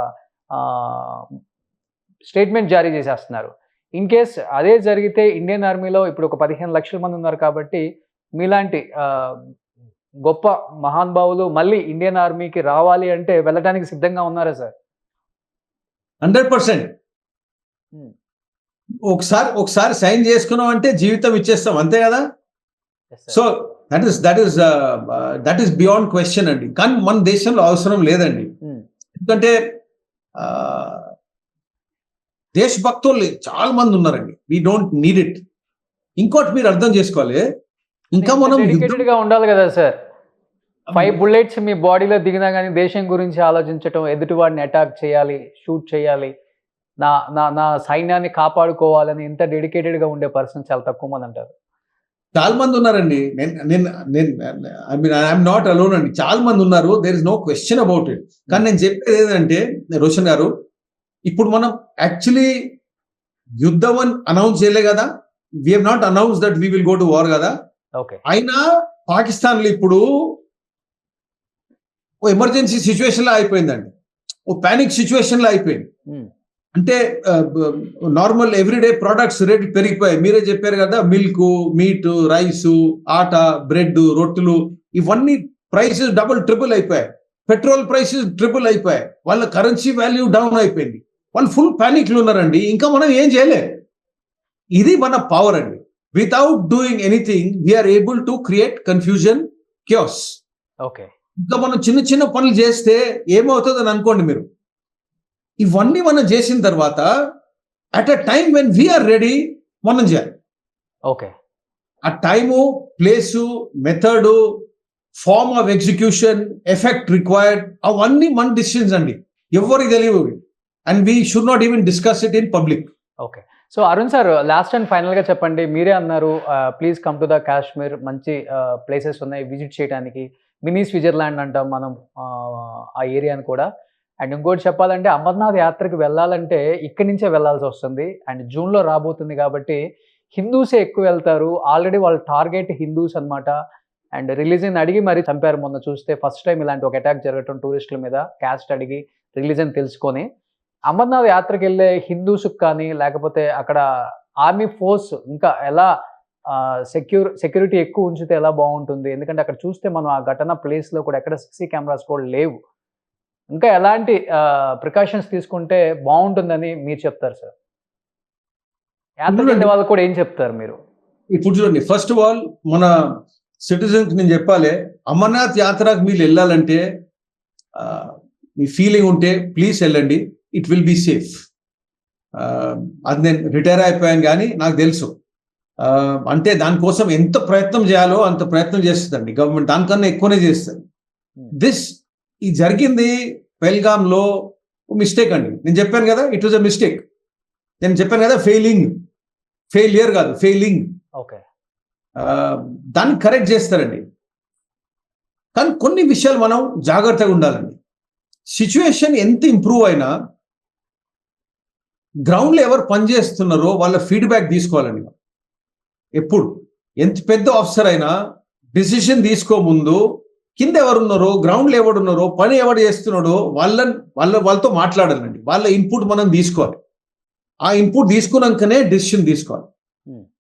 [SPEAKER 2] స్టేట్మెంట్ జారీ చేసేస్తున్నారు. ఇన్ కేస్ అదే జరిగితే ఇండియన్ ఆర్మీలో ఇప్పుడు ఒక 15 లక్షల మంది ఉన్నారు కాబట్టి మీలాంటి గొప్ప మహానుభావులు మళ్ళీ ఇండియన్ ఆర్మీకి రావాలి అంటే వెళ్ళడానికి సిద్ధంగా ఉన్నారా సార్?
[SPEAKER 4] 100%. ఒకసారి సైన్ చేసుకున్నాం అంటే జీవితం ఇచ్చేస్తాం, అంతే కదా. So that is beyond question అండి. కానీ మన దేశంలో అవసరం లేదండి, ఎందుకంటే దేశభక్తులు చాలా మంది ఉన్నారండి. We don't need it. ఇంకోటి మీరు అర్థం చేసుకోవాలి, ఇంకా మనం
[SPEAKER 2] డెడికేటెడ్ గా ఉండాలి కదా సార్. 5 bullets మీ బాడీలో దిగినా కానీ దేశం గురించి ఆలోచించటం, ఎదుటివాడిని అటాక్ చేయాలి, షూట్ చేయాలి, నా సైన్యాన్ని కాపాడుకోవాలని ఇంత డెడికేటెడ్ గా ఉండే పర్సన్ చాలా తక్కువ మంది అంటారు.
[SPEAKER 4] చాలా మంది ఉన్నారండి. ఐఎమ్ నాట్ అలోన్ అండి, చాలా మంది ఉన్నారు. There is no question about it. కానీ నేను చెప్పేది ఏంటంటే రోషన్ గారు, ఇప్పుడు మనం యాక్చువల్లీ యుద్ధం అని అనౌన్స్ చేయలే కదా. We have not announce that we will go to war కదా.
[SPEAKER 2] ఓకే.
[SPEAKER 4] అయినా పాకిస్తాన్ లో ఇప్పుడు ఓ ఎమర్జెన్సీ సిచ్యువేషన్ లో అయిపోయిందండి, ఓ పానిక్ సిచ్యువేషన్ లో అయిపోయింది. అంటే నార్మల్ ఎవ్రీడే ప్రొడక్ట్స్ రేట్ పెరిగిపోయాయి. మీరే చెప్పారు కదా, మిల్క్, మీట్, రైస్, ఆట, బ్రెడ్, రొట్టెలు, ఇవన్నీ ప్రైసెస్ ట్రిపుల్ అయిపోయాయి. పెట్రోల్ ప్రైసెస్ ట్రిపుల్ అయిపోయాయి. వాళ్ళ కరెన్సీ వాల్యూ డౌన్ అయిపోయింది. వాళ్ళు ఫుల్ పానిక్ లో ఉన్నారండి. ఇంకా మనం ఏం చేయలేదు. ఇది మన పవర్ అండి. Without doing anything we are able to create confusion, chaos.
[SPEAKER 2] Okay.
[SPEAKER 4] ఇంకా మనం చిన్న పనులు చేస్తే ఏమవుతుందని అనుకోండి మీరు. ఇవన్నీ మనం చేసిన తర్వాత at a time when we're ready మనం చేయాలి.
[SPEAKER 2] ఓకే.
[SPEAKER 4] ఆ time, place, method, form of execution, effect required, అవన్నీ మన డిసిషన్స్ అండి, ఎవరికి తెలియవు. And we should not even discuss it in public.
[SPEAKER 2] Okay. So Arun sir, last and ఫైనల్గా చెప్పండి, మీరే అన్నారు please come to the Kashmir, మంచి ప్లేసెస్ ఉన్నాయి విజిట్ చేయడానికి, మినీ స్విట్జర్లాండ్ అంటాం మనం ఆ ఏరియాని కూడా. అండ్ ఇంకోటి చెప్పాలంటే అమర్నాథ్ యాత్రకి వెళ్ళాలంటే ఇక్కడి నుంచే వెళ్ళాల్సి వస్తుంది. అండ్ జూన్లో రాబోతుంది కాబట్టి హిందూసే ఎక్కువ వెళ్తారు. ఆల్రెడీ వాళ్ళ టార్గెట్ హిందూస్ అనమాట. అండ్ రిలీజన్ అడిగి మరీ చంపారు మొన్న చూస్తే. ఫస్ట్ టైం ఇలాంటి ఒక అటాక్ జరగటం టూరిస్టుల మీద, క్యాస్ట్ అడిగి రిలీజన్ తెలుసుకొని. అమర్నాథ్ యాత్రకి వెళ్ళే హిందూస్కి కానీ లేకపోతే అక్కడ ఆర్మీ ఫోర్స్ ఇంకా ఎలా సెక్యూరిటీ ఎక్కువ ఉంచితే ఎలా బాగుంటుంది? ఎందుకంటే అక్కడ చూస్తే మనం ఆ ఘటన ప్లేస్లో కూడా ఎక్కడ CC కెమెరాస్ కూడా లేవు. ఇంకా ఎలాంటి ప్రికాషన్స్ తీసుకుంటే బాగుంటుందని మీరు చెప్తారు సార్? యాత్రకు వెళ్ళే వాళ్ళకి కూడా ఏం చెప్తారు మీరు?
[SPEAKER 4] ఇప్పుడు చూడండి, ఫస్ట్ ఆఫ్ ఆల్ మన సిటిజన్స్ నేను చెప్పాలి, అమర్నాథ్ యాత్రకు మీరు వెళ్ళాలంటే మీ ఫీలింగ్ ఉంటే ప్లీజ్ వెళ్ళండి, ఇట్ విల్ బీ సేఫ్. అది నేను రిటైర్ అయిపోయాను కానీ నాకు తెలుసు, అంటే దానికోసం ఎంత ప్రయత్నం చేయాలో అంత ప్రయత్నం చేస్తుందండి గవర్నమెంట్, దానికన్నా ఎక్కువనే చేస్తుంది. ఈ జరిగింది పెహల్గాంలో మిస్టేక్ అండి. నేను చెప్పాను కదా, ఇట్ వాజ్ అ మిస్టేక్. నేను చెప్పాను కదా, ఫెయిలియర్ కాదు, ఫెయిలింగ్.
[SPEAKER 2] ఓకే,
[SPEAKER 4] దాన్ని కరెక్ట్ చేస్తారండి. కానీ కొన్ని విషయాలు మనం జాగ్రత్తగా ఉండాలండి. సిచ్యువేషన్ ఎంత ఇంప్రూవ్ అయినా గ్రౌండ్లో ఎవరు పనిచేస్తున్నారో వాళ్ళ ఫీడ్బ్యాక్ తీసుకోవాలండి. ఎప్పుడు ఎంత పెద్ద ఆఫీసర్ అయినా డిసిషన్ తీసుకోముందు కింద ఎవరున్నారో, గ్రౌండ్లో ఎవడున్నారో, పని ఎవడు చేస్తున్నాడో వాళ్ళతో మాట్లాడాలండి. వాళ్ళ ఇన్పుట్ మనం తీసుకోవాలి. ఆ ఇన్పుట్ తీసుకున్నాకనే డిసిషన్ తీసుకోవాలి.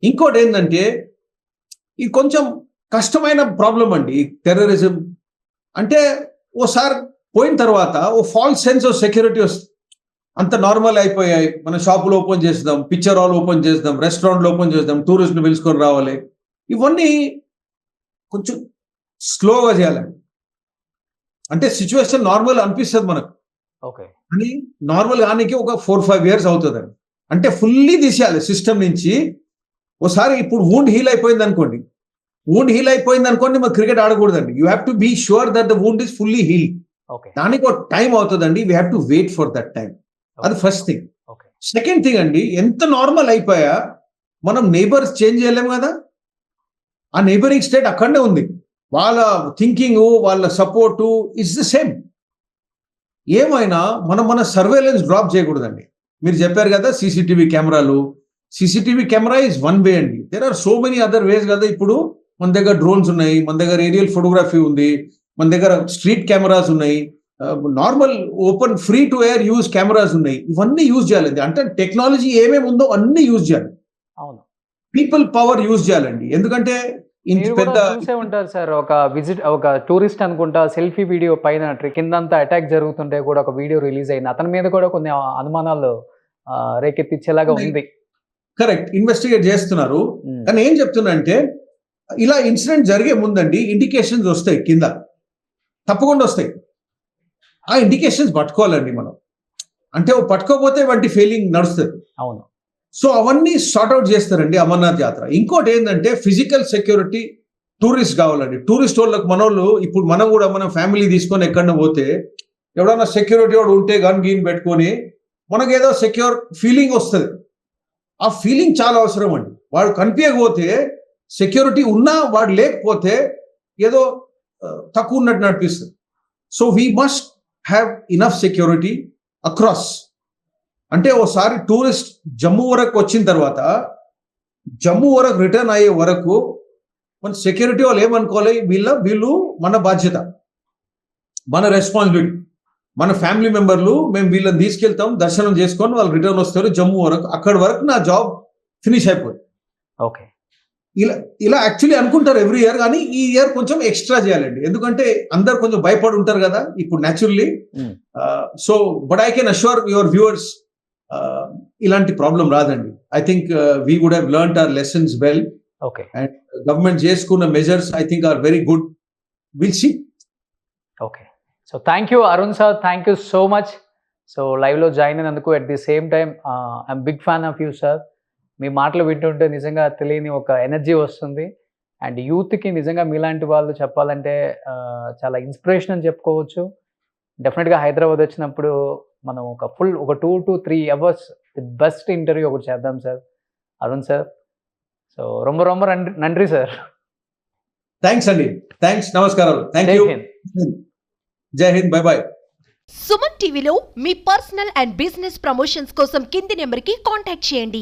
[SPEAKER 4] ఇంకోటి ఏంటంటే, ఇది కొంచెం కష్టమైన ప్రాబ్లం అండి టెర్రరిజం అంటే. ఓసారి పోయిన తర్వాత ఓ ఫాల్స్ సెన్స్ ఆఫ్ సెక్యూరిటీ వస్తుంది. అంత నార్మల్ అయిపోయాయి, మన షాపులు ఓపెన్ చేద్దాం, పిక్చర్ హాల్ ఓపెన్ చేద్దాం, రెస్టారెంట్లు ఓపెన్ చేద్దాం, టూరిస్టులు పిలుచుకొని రావాలి, ఇవన్నీ కొంచెం స్లోగా చేయాలండి. అంటే సిచ్యువేషన్ నార్మల్ అనిపిస్తుంది మనకు,
[SPEAKER 2] ఓకే,
[SPEAKER 4] అని నార్మల్ కానికి ఒక 4-5 years అవుతుందండి. అంటే ఫుల్లీ తీసేయాలి సిస్టమ్ నుంచి. ఒకసారి ఇప్పుడు వూండ్ హీల్ అయిపోయింది అనుకోండి, మరి క్రికెట్ ఆడకూడదండి. You have to be sure that the wound is fully heal. దానికి ఒక టైం అవుతుందండి. We have to wait for that time. అది ఫస్ట్ థింగ్. సెకండ్ థింగ్ అండి, ఎంత నార్మల్ అయిపోయా మనం నేబర్స్ చేంజ్ చేయలేము కదా. ఆ నేబరింగ్ స్టేట్ అక్కడనే ఉంది. వాళ్ళ థింకింగ్, వాళ్ళ సపోర్టు ఇట్స్ ద సేమ్. ఏమైనా మన సర్వేలెన్స్ డ్రాప్ చేయకూడదండి. మీరు చెప్పారు కదా సీసీటీవీ కెమెరాలు. CCTV camera is one way అండి. There are so many other ways కదా. ఇప్పుడు మన దగ్గర డ్రోన్స్ ఉన్నాయి, మన దగ్గర ఏరియల్ ఫోటోగ్రఫీ ఉంది, మన దగ్గర స్ట్రీట్ కెమెరాస్ ఉన్నాయి, normal open free to air use cameras ఉన్నాయి. ఇవన్నీ యూజ్ చేయాలండి. అంటే టెక్నాలజీ ఏమేమి ఉందో అన్ని యూజ్ చేయాలి.
[SPEAKER 2] అవును,
[SPEAKER 4] పీపుల్ పవర్ యూజ్ చేయాలండి. ఎందుకంటే ఇంత పెద్ద
[SPEAKER 2] చూసే ఉంటారు సార్, ఒక టూరిస్ట్ అనుకుంటా సెల్ఫీ వీడియో పైన కిందంతా అటాక్ జరుగుతుంటే కూడా ఒక వీడియో రిలీజ్ అయింది. అతని మీద కూడా కొన్ని అనుమానాలు రేకెత్తించేలాగా ఉంది.
[SPEAKER 4] కరెక్ట్, ఇన్వెస్టిగేట్ చేస్తున్నారు. కానీ ఏం చెప్తున్నా అంటే, ఇలా ఇన్సిడెంట్ జరిగే ముందండి ఇండికేషన్స్ వస్తాయి, కింద తప్పకుండా వస్తాయి. ఆ ఇండికేషన్స్ పట్టుకోవాలండి మనం. అంటే పట్టుకోకపోతే వాటి ఫెయిలింగ్ నడుస్తుంది.
[SPEAKER 2] అవును.
[SPEAKER 4] సో అవన్నీ సార్ట్అవుట్ చేస్తారండి అమర్నాథ్ యాత్ర. ఇంకోటి ఏంటంటే, ఫిజికల్ సెక్యూరిటీ టూరిస్ట్ కావాలండి. టూరిస్ట్ వాళ్ళకి మనోళ్ళు, ఇప్పుడు మనం కూడా మన ఫ్యామిలీ తీసుకొని ఎక్కడన్నా పోతే ఎవడన్నా సెక్యూరిటీ వాడు ఉంటే గన్ గీన్ పెట్టుకొని మనకేదో సెక్యూర్ ఫీలింగ్ వస్తుంది. ఆ ఫీలింగ్ చాలా అవసరం అండి. వాడు కనిపించకపోతే, సెక్యూరిటీ ఉన్నా వాడు లేకపోతే ఏదో తక్కువ ఉన్నట్టు నడిపిస్తుంది. So we must have enough security across. అంటే ఓసారి టూరిస్ట్ జమ్మూ వరకు వచ్చిన తర్వాత, జమ్మూ వరకు రిటర్న్ అయ్యే వరకు మన సెక్యూరిటీ వాళ్ళు ఏమనుకోవాలి, వీళ్ళు మన బాధ్యత, మన రెస్పాన్సిబిలిటీ, మన ఫ్యామిలీ మెంబర్లు, మేము వీళ్ళని తీసుకెళ్తాం, దర్శనం చేసుకొని వాళ్ళు రిటర్న్ వస్తారు జమ్మూ వరకు. అక్కడి వరకు నా జాబ్ ఫినిష్ అయిపోయింది.
[SPEAKER 2] ఓకే,
[SPEAKER 4] ఇలా యాక్చువల్లీ అనుకుంటారు ఎవ్రీ ఇయర్, కానీ ఈ ఇయర్ కొంచెం ఎక్స్ట్రా చేయాలండి. ఎందుకంటే అందరు కొంచెం భయపడి ఉంటారు కదా ఇప్పుడు naturally. So but I can assure your viewers, ఇలాంటి ప్రాబ్లం రాదండి. I think we would have learned our lessons well.
[SPEAKER 2] Okay,
[SPEAKER 4] and government చేసుకున్న measures I think are very good. Will see.
[SPEAKER 2] Okay, so thank you Arun sir, thank you so much. So లైవ్లో join అయినందుకు. At the same time I'm big fan of you sir. మీ మాటలు వింటుంటే నిజంగా తెలియని ఒక energy వస్తుంది. అండ్ యూత్కి నిజంగా మీలాంటి వాళ్ళు చెప్పాలంటే చాలా ఇన్స్పిరేషన్ అని చెప్పుకోవచ్చు. డెఫినెట్గా హైదరాబాద్ వచ్చినప్పుడు మనం ఒక 2 to 3 hours the best interview ఒకటి చేద్దాం సార్, అరుణ్ సార్. సో రొమ్మ రొమ్మ నండ్రి సార్.
[SPEAKER 4] థ్యాంక్స్ అండి, థ్యాంక్స్, నమస్కారాలు, థ్యాంక్ యూ, జై హింద్, బై బై.
[SPEAKER 5] సుమన్ టీవీలో మీ పర్సనల్ అండ్ బిజినెస్ ప్రమోషన్స్ కోసం కింది నెంబర్కి కాంటాక్ట్ చేయండి.